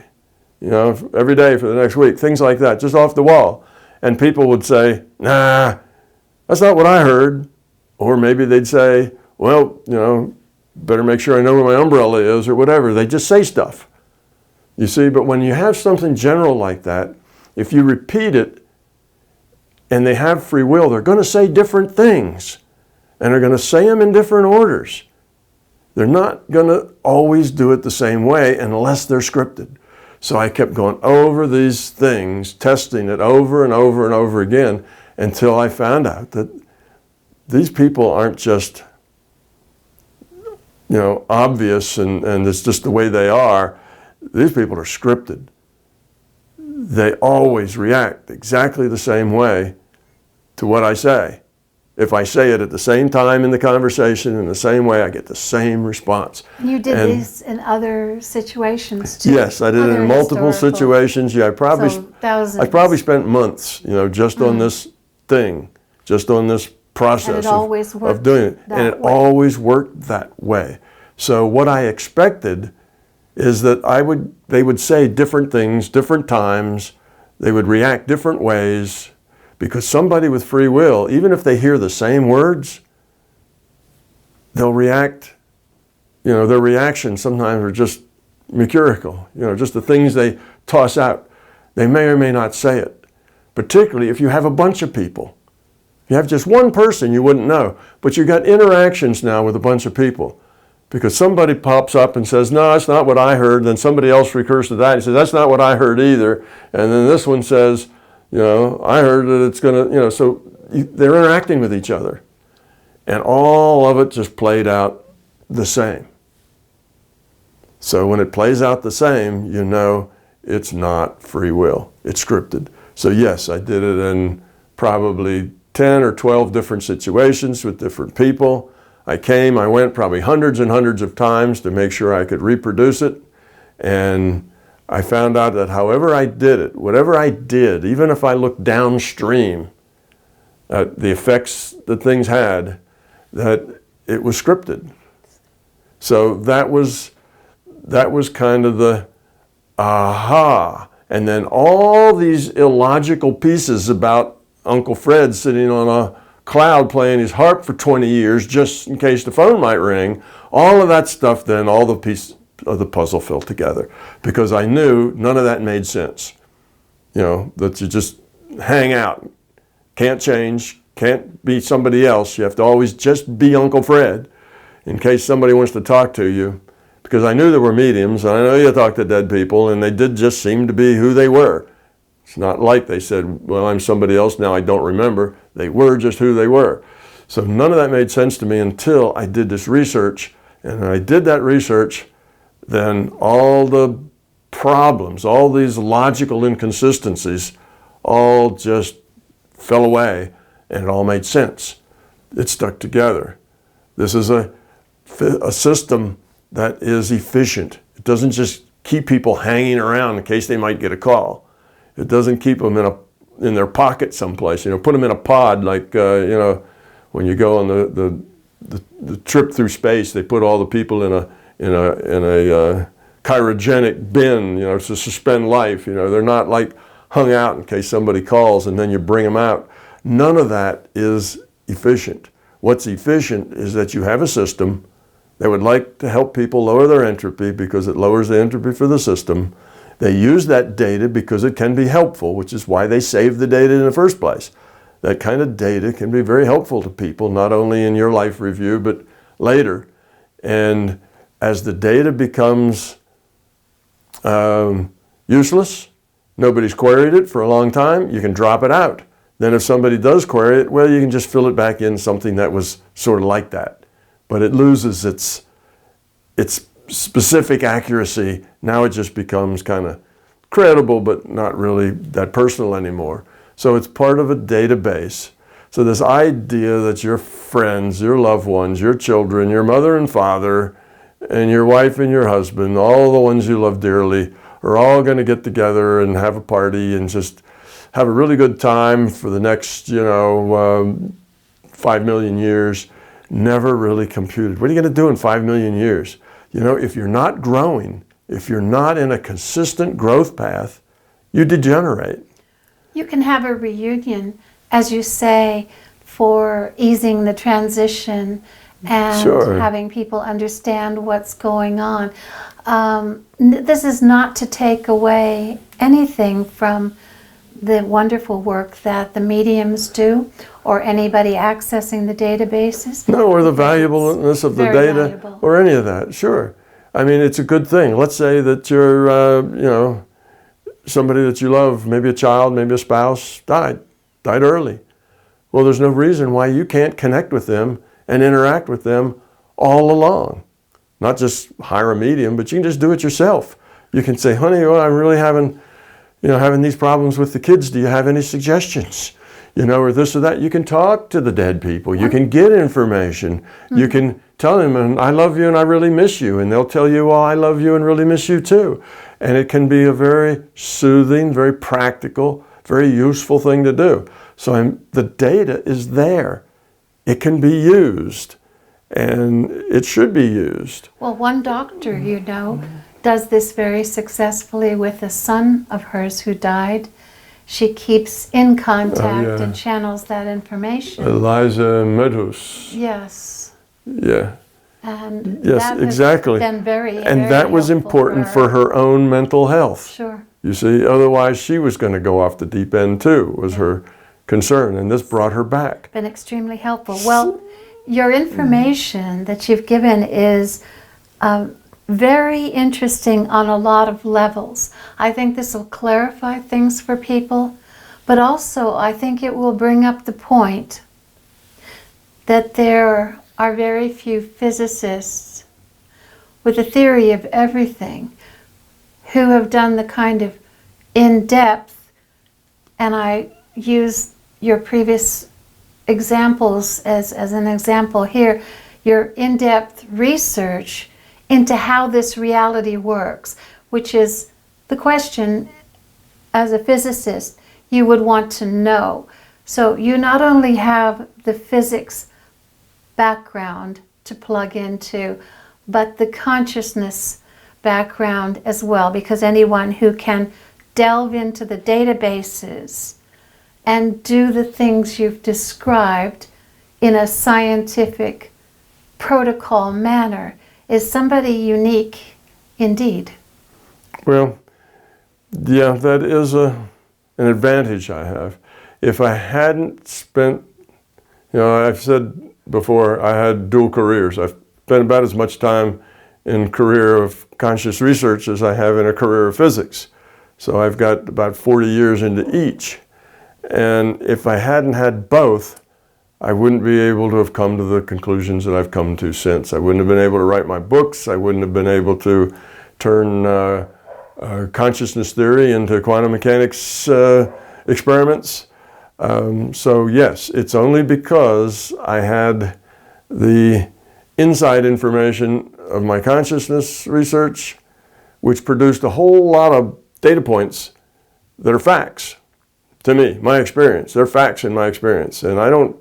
You know, every day for the next week. Things like that, just off the wall. And people would say, nah, that's not what I heard. Or maybe they'd say, well, you know, better make sure I know where my umbrella is or whatever. They just say stuff. You see, but when you have something general like that, if you repeat it and they have free will, they're going to say different things. And they're going to say them in different orders. They're not going to always do it the same way unless they're scripted. So I kept going over these things, testing it over and over and over again until I found out that these people aren't just, you know, obvious and it's just the way they are. These people are scripted. They always react exactly the same way to what I say. If I say it at the same time in the conversation, in the same way, I get the same response. You did these in other situations too? Yes, I did it in multiple situations. Yeah, I probably spent months, you know, just on this thing, just on this process of doing it. And it always worked that way. So what I expected is that they would say different things, different times, they would react different ways, because somebody with free will, even if they hear the same words, they'll react, you know, their reactions sometimes are just mercurial, you know, just the things they toss out. They may or may not say it, particularly if you have a bunch of people. If you have just one person, you wouldn't know, but you've got interactions now with a bunch of people. Because somebody pops up and says, no, that's not what I heard. Then somebody else recurs to that and says, that's not what I heard either. And then this one says, you know, I heard that it's going to, you know, so they're interacting with each other. And all of it just played out the same. So when it plays out the same, you know it's not free will. It's scripted. So yes, I did it in probably 10 or 12 different situations with different people. I went probably hundreds and hundreds of times to make sure I could reproduce it. And I found out that however I did it, whatever I did, even if I looked downstream at the effects that things had, that it was scripted. So that was kind of the aha. And then all these illogical pieces about Uncle Fred sitting on a cloud playing his harp for 20 years just in case the phone might ring, all of that stuff, then all the pieces of the puzzle fell together, because I knew none of that made sense. You know, that you just hang out, can't change, can't be somebody else. You have to always just be Uncle Fred in case somebody wants to talk to you, because I knew there were mediums, and I know you talk to dead people, and they did just seem to be who they were. It's not like they said, well, I'm somebody else now, I don't remember. They were just who they were. So none of that made sense to me until I did this research. And when I did that research, then all the problems, all these logical inconsistencies, all just fell away, and it all made sense. It stuck together. This is a system that is efficient. It doesn't just keep people hanging around in case they might get a call. It doesn't keep them in their pocket someplace. You know, put them in a pod, like you know, when you go on the trip through space, they put all the people in a cryogenic bin, you know, to suspend life. You know, they're not like hung out in case somebody calls and then you bring them out. None of that is efficient. What's efficient is that you have a system that would like to help people lower their entropy because it lowers the entropy for the system. They use that data because it can be helpful, which is why they save the data in the first place. That kind of data can be very helpful to people, not only in your life review, but later. And as the data becomes useless, nobody's queried it for a long time, you can drop it out. Then if somebody does query it, well, you can just fill it back in something that was sort of like that. But it loses its specific accuracy. Now it just becomes kind of credible, but not really that personal anymore. So it's part of a database. So this idea that your friends, your loved ones, your children, your mother and father, and your wife and your husband, all the ones you love dearly, are all going to get together and have a party and just have a really good time for the next, 5 million years, never really computed. What are you going to do in 5 million years? If you're not growing, if you're not in a consistent growth path, you degenerate. You can have a reunion, as you say, for easing the transition and Sure. having people understand what's going on. This is not to take away anything from the wonderful work that the mediums do or anybody accessing the databases. No, or the valuableness of the Very data valuable. or any of that, sure. I mean, it's a good thing. Let's say that you're, somebody that you love, maybe a child, maybe a spouse, died early. Well, there's no reason why you can't connect with them and interact with them all along. Not just hire a medium, but you can just do it yourself. You can say, honey, I'm really having these problems with the kids. Do you have any suggestions? Or this or that. You can talk to the dead people. You can get information. Mm-hmm. You can tell them, and I love you and I really miss you. And they'll tell you, well, I love you and really miss you too. And it can be a very soothing, very practical, very useful thing to do. So the data is there. It can be used, and it should be used. Well, one doctor, does this very successfully with a son of hers who died. She keeps in contact and channels that information. Eliza Medhus. Yes. Yeah. And yes, that exactly. Has been very, and very that was important for her own mental health. Sure. You see, otherwise she was going to go off the deep end too, was her concern, and this brought her back. Been extremely helpful. Well, your information that you've given is very interesting on a lot of levels. I think this will clarify things for people, but also I think it will bring up the point that there are very few physicists with a theory of everything who have done the kind of in-depth, and I use your previous examples as an example here, your in-depth research into how this reality works, which is the question as a physicist you would want to know. So you not only have the physics background to plug into, but the consciousness background as well, because anyone who can delve into the databases and do the things you've described in a scientific protocol manner is somebody unique indeed. Well, yeah, that is an advantage I have. If I hadn't spent, I've said before, I had dual careers. I've spent about as much time in career of conscious research as I have in a career of physics. So I've got about 40 years into each. And if I hadn't had both, I wouldn't be able to have come to the conclusions that I've come to since. I wouldn't have been able to write my books. I wouldn't have been able to turn consciousness theory into quantum mechanics experiments. So yes, it's only because I had the inside information of my consciousness research, which produced a whole lot of data points that are facts to me, my experience. They're facts in my experience, and I don't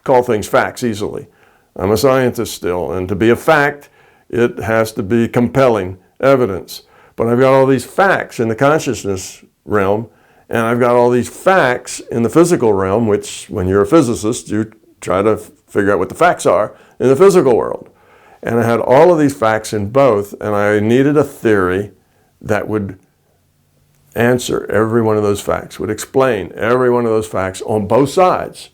call things facts easily. I'm a scientist still, and to be a fact, it has to be compelling evidence. But I've got all these facts in the consciousness realm, and I've got all these facts in the physical realm, which when you're a physicist, you try to figure out what the facts are in the physical world. And I had all of these facts in both, and I needed a theory that would answer every one of those facts, would explain every one of those facts on both sides.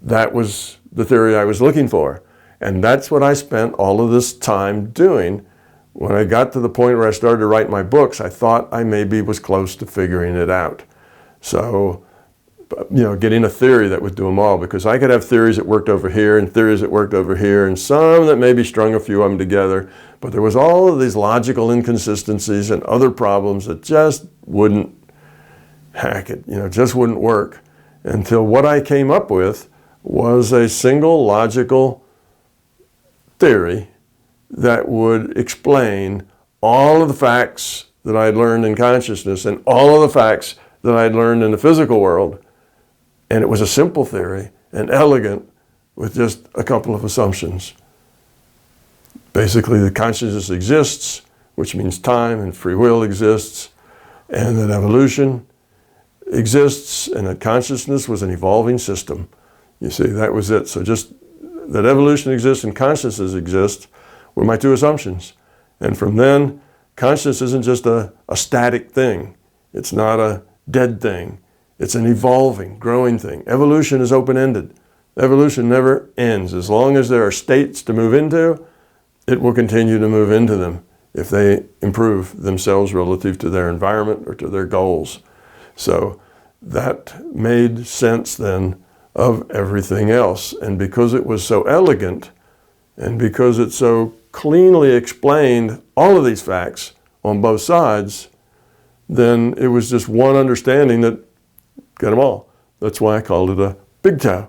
That was the theory I was looking for. And that's what I spent all of this time doing. When I got to the point where I started to write my books, I thought I maybe was close to figuring it out. So, getting a theory that would do them all, because I could have theories that worked over here and theories that worked over here and some that maybe strung a few of them together. But there was all of these logical inconsistencies and other problems that just wouldn't hack it, just wouldn't work until what I came up with was a single logical theory that would explain all of the facts that I'd learned in consciousness and all of the facts that I'd learned in the physical world. And it was a simple theory and elegant with just a couple of assumptions. Basically, that consciousness exists, which means time and free will exists, and that evolution exists, and that consciousness was an evolving system. You see, that was it. So just that evolution exists and consciousness exists were my two assumptions. And from then, consciousness isn't just a static thing. It's not a dead thing. It's an evolving, growing thing. Evolution is open-ended. Evolution never ends. As long as there are states to move into, it will continue to move into them if they improve themselves relative to their environment or to their goals. So that made sense then of everything else. And because it was so elegant, and because it so cleanly explained all of these facts on both sides, then it was just one understanding that got them all. That's why I called it a big toe,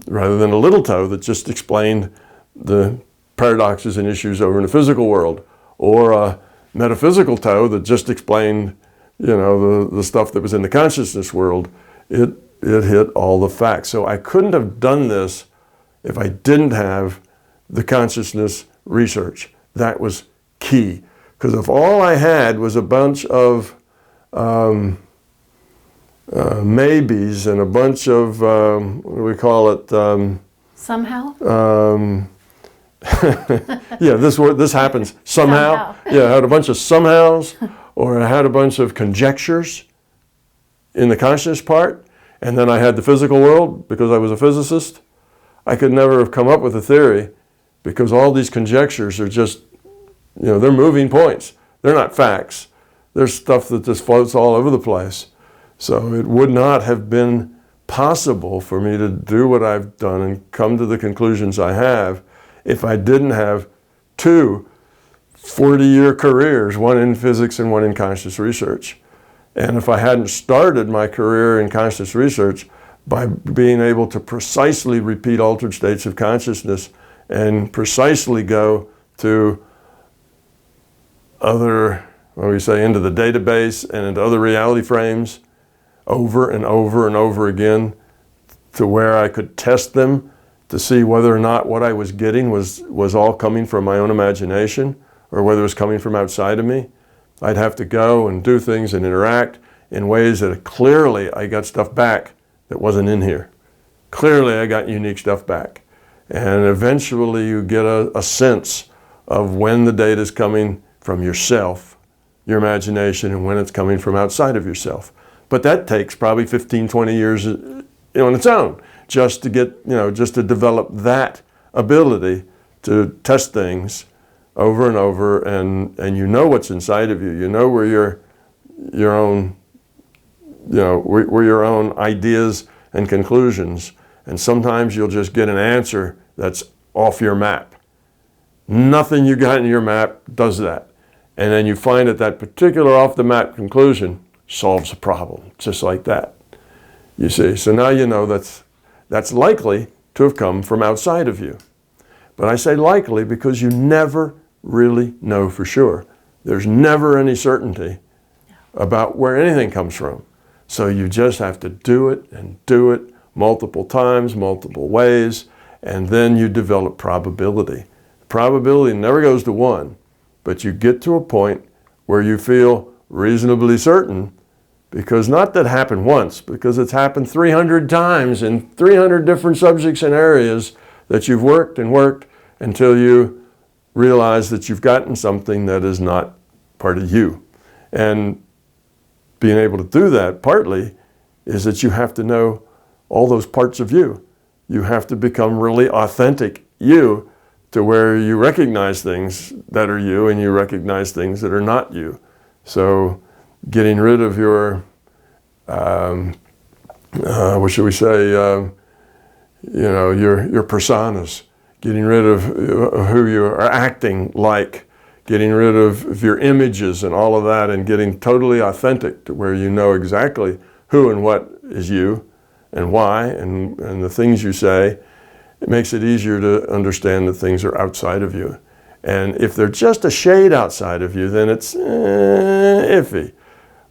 rather than a little toe that just explained the paradoxes and issues over in the physical world, or a metaphysical toe that just explained, the stuff that was in the consciousness world. It hit all the facts. So I couldn't have done this if I didn't have the consciousness research. That was key. Because if all I had was a bunch of maybes and a bunch of, what do we call it? Somehow? Yeah, this happens somehow. Yeah, I had a bunch of somehows, or I had a bunch of conjectures in the consciousness part, and then I had the physical world because I was a physicist. I could never have come up with a theory because all these conjectures are just, they're moving points. They're not facts. There's stuff that just floats all over the place. So it would not have been possible for me to do what I've done and come to the conclusions I have if I didn't have two 40-year careers, one in physics and one in conscious research. And if I hadn't started my career in conscious research by being able to precisely repeat altered states of consciousness and precisely go to other, into the database and into other reality frames over and over and over again to where I could test them to see whether or not what I was getting was all coming from my own imagination or whether it was coming from outside of me. I'd have to go and do things and interact in ways that clearly I got stuff back that wasn't in here. Clearly I got unique stuff back. And eventually you get a sense of when the data is coming from yourself, your imagination, and when it's coming from outside of yourself. But that takes probably 15, 20 years on its own just to get, just to develop that ability to test things over and over, and you know what's inside of you. You know where your own, where your own ideas and conclusions. And sometimes you'll just get an answer that's off your map. Nothing you got in your map does that. And then you find that particular off the map conclusion solves a problem, just like that. You see, so now you know that's likely to have come from outside of you. But I say likely because you never really know for sure. There's never any certainty about where anything comes from. So you just have to do it and do it multiple times, multiple ways, and then you develop probability. Probability never goes to 1, but you get to a point where you feel reasonably certain, because not that it happened once, because it's happened 300 times in 300 different subjects and areas that you've worked and worked until you realize that you've gotten something that is not part of you. And being able to do that partly is that you have to know all those parts of you. You have to become really authentic you to where you recognize things that are you and you recognize things that are not you. So getting rid of your, what should we say, your personas, getting rid of who you are acting like, getting rid of your images and all of that, and getting totally authentic to where you know exactly who and what is you and why and the things you say. It makes it easier to understand that things are outside of you. And if they're just a shade outside of you, then it's iffy.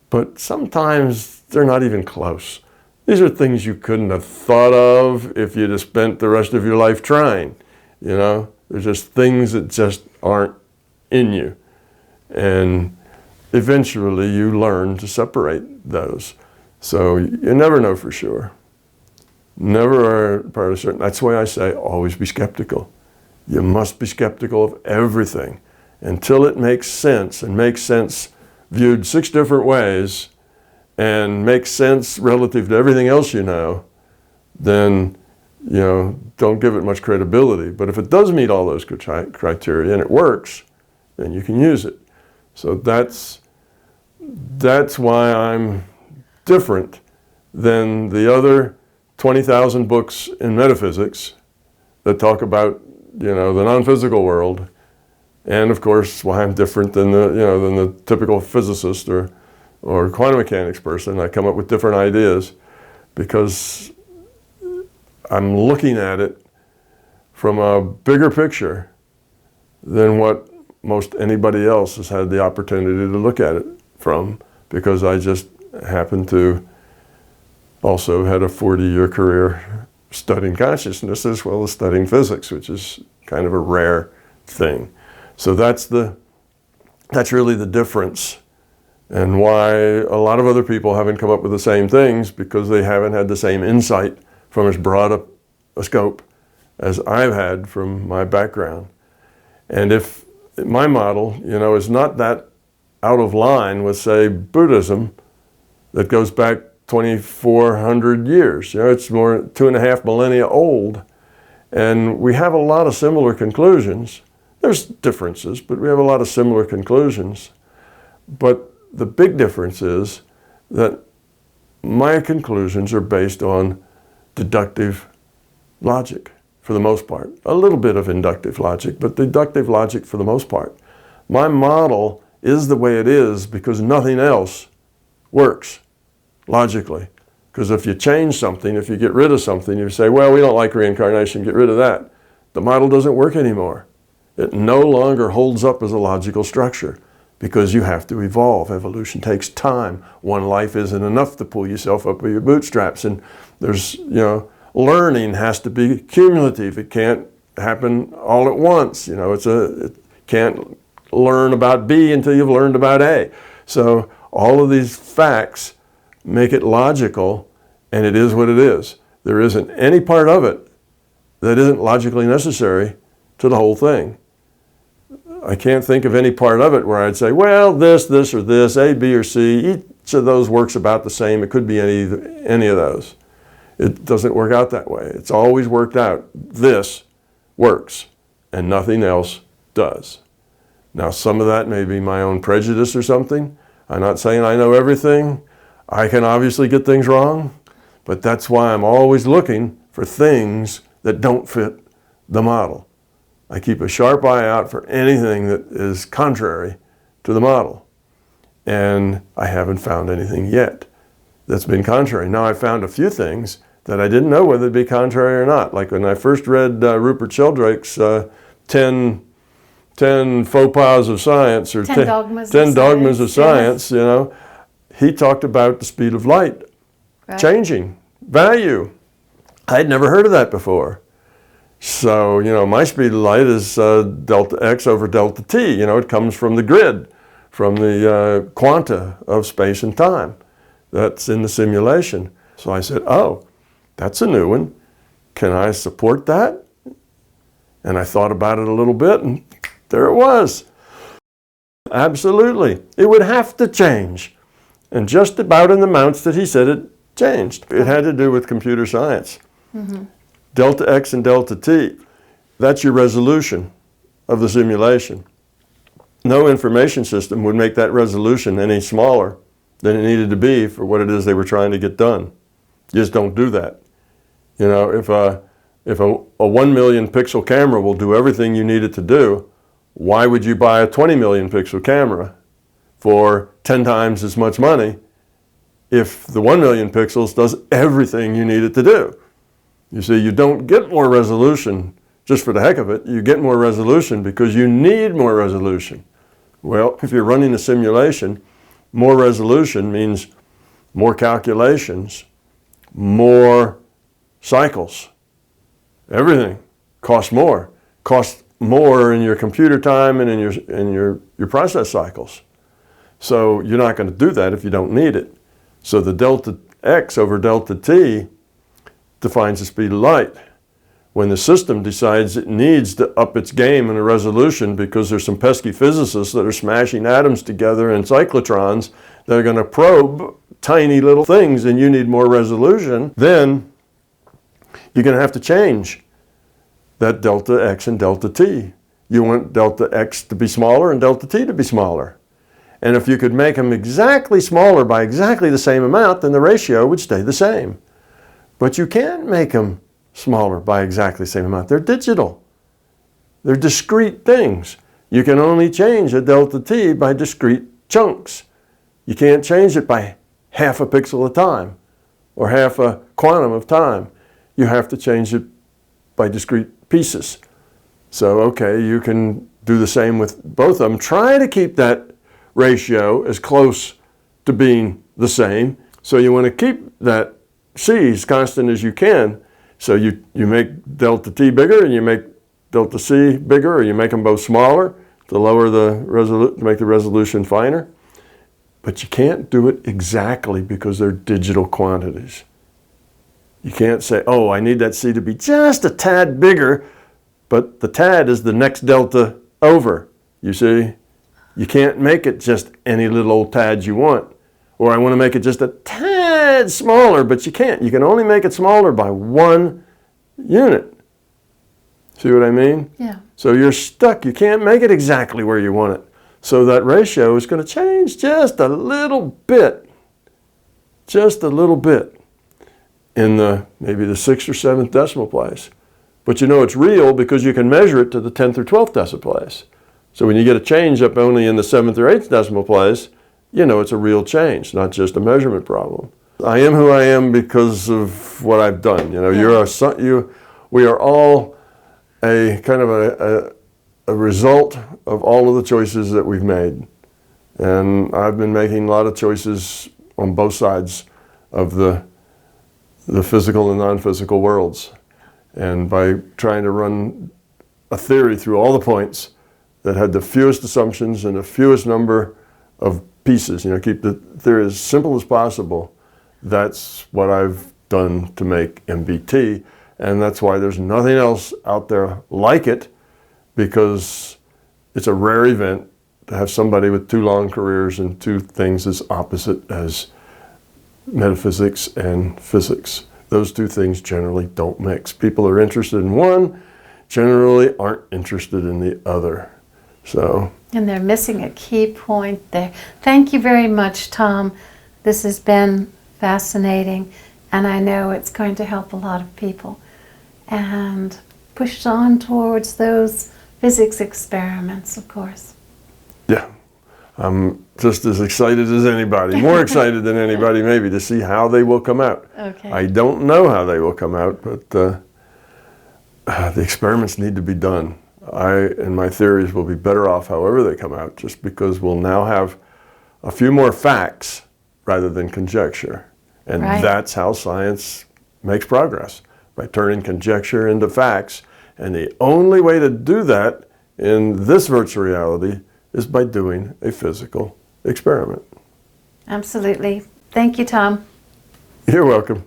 But sometimes they're not even close. These are things you couldn't have thought of if you'd have spent the rest of your life trying. You know, they're just things that just aren't in you. And eventually you learn to separate those. So you never know for sure. Never are part of certain. That's why I say always be skeptical. You must be skeptical of everything until it makes sense, and makes sense viewed 6 different ways, and makes sense relative to everything else you know. Then, you know, don't give it much credibility. But if it does meet all those criteria and it works, then you can use it. So that's why I'm different than the other 20,000 books in metaphysics that talk about, you know, the non-physical world. And of course, why I'm different than the typical physicist or quantum mechanics person. I come up with different ideas because I'm looking at it from a bigger picture than what most anybody else has had the opportunity to look at it from, because I just happen to also had a 40-year career studying consciousness as well as studying physics, which is kind of a rare thing. So that's really the difference, and why a lot of other people haven't come up with the same things, because they haven't had the same insight from as broad a scope as I've had from my background. And if my model, you know, is not that out of line with, say, Buddhism that goes back 2,400 years. You know, it's more 2.5 millennia old, and we have a lot of similar conclusions. There's differences, but we have a lot of similar conclusions. But the big difference is that my conclusions are based on deductive logic for the most part. A little bit of inductive logic, but deductive logic for the most part. My model is the way it is because nothing else works logically. Because if you change something, if you get rid of something, you say, well, we don't like reincarnation, get rid of that. The model doesn't work anymore. It no longer holds up as a logical structure because you have to evolve. Evolution takes time. One life isn't enough to pull yourself up with your bootstraps. And there's, you know, learning has to be cumulative. It can't happen all at once. You know, it can't learn about B until you've learned about A. So all of these facts make it logical, and it is what it is. There isn't any part of it that isn't logically necessary to the whole thing. I can't think of any part of it where I'd say, well, this, or this, A, B, or C, each of those works about the same. It could be any of those. It doesn't work out that way. It's always worked out. This works, and nothing else does. Now, some of that may be my own prejudice or something. I'm not saying I know everything. I can obviously get things wrong, but that's why I'm always looking for things that don't fit the model. I keep a sharp eye out for anything that is contrary to the model. And I haven't found anything yet that's been contrary. Now, I found a few things that I didn't know whether they'd be contrary or not. Like when I first read Rupert Sheldrake's 10 faux pas of science, or 10 dogmas of science, you know, he talked about the speed of light changing value. I'd never heard of that before. So, you know, my speed of light is delta x over delta t. You know, it comes from the grid, from the quanta of space and time that's in the simulation. So I said, oh, that's a new one. Can I support that? And I thought about it a little bit, and there it was. Absolutely. It would have to change. And just about in the amounts that he said it changed. It had to do with computer science. Mm-hmm. Delta x and delta t, that's your resolution of the simulation. No information system would make that resolution any smaller than it needed to be for what it is they were trying to get done. You just don't do that. You know, if a 1 million pixel camera will do everything you need it to do, why would you buy a 20 million pixel camera for 10 times as much money if the 1 million pixels does everything you need it to do? You see, you don't get more resolution just for the heck of it. You get more resolution because you need more resolution. Well, if you're running a simulation, more resolution means more calculations, more cycles. Everything costs more. Costs more in your computer time and in your process cycles. So you're not going to do that if you don't need it. So the delta x over delta t defines the speed of light. When the system decides it needs to up its game in a resolution because there's some pesky physicists that are smashing atoms together in cyclotrons that are going to probe tiny little things and you need more resolution, then you're going to have to change that delta x and delta t. You want delta x to be smaller and delta t to be smaller. And if you could make them exactly smaller by exactly the same amount, then the ratio would stay the same. But you can't make them smaller by exactly the same amount. They're digital. They're discrete things. You can only change a delta t by discrete chunks. You can't change it by half a pixel at a time or half a quantum of time. You have to change it by discrete pieces. So, okay, you can do the same with both of them. Try to keep that ratio as close to being the same. So you want to keep that c as constant as you can. So you make delta t bigger and you make delta c bigger, or you make them both smaller to lower to make the resolution finer. But you can't do it exactly because they're digital quantities. You can't say, oh, I need that c to be just a tad bigger, but the tad is the next delta over, you see? You can't make it just any little old tad you want. Or I want to make it just a tad smaller, but you can't. You can only make it smaller by 1 unit. See what I mean? Yeah. So you're stuck. You can't make it exactly where you want it. So that ratio is going to change just a little bit. Just a little bit in maybe the 6th or 7th decimal place. But you know it's real because you can measure it to the 10th or 12th decimal place. So when you get a change up only in the 7th or 8th decimal place, you know it's a real change, not just a measurement problem. I am who I am because of what I've done. You know, Yeah. we are all a kind of a result of all of the choices that we've made. And I've been making a lot of choices on both sides of the physical and non-physical worlds. And by trying to run a theory through all the points that had the fewest assumptions and the fewest number of pieces, you know, keep the theory as simple as possible, that's what I've done to make MBT. And that's why there's nothing else out there like it, because it's a rare event to have somebody with 2 long careers and 2 things as opposite as metaphysics and physics. Those 2 things generally don't mix. People who are interested in one generally aren't interested in the other. So. And they're missing a key point there. Thank you very much, Tom. This has been fascinating, and I know it's going to help a lot of people and push on towards those physics experiments, of course. Yeah, I'm just as excited as anybody, more excited than anybody maybe, to see how they will come out. Okay. I don't know how they will come out, but the experiments need to be done. I and my theories will be better off however they come out, just because we'll now have a few more facts rather than conjecture. And Right. That's how science makes progress, by turning conjecture into facts. And the only way to do that in this virtual reality is by doing a physical experiment. Absolutely. Thank you, Tom. You're welcome.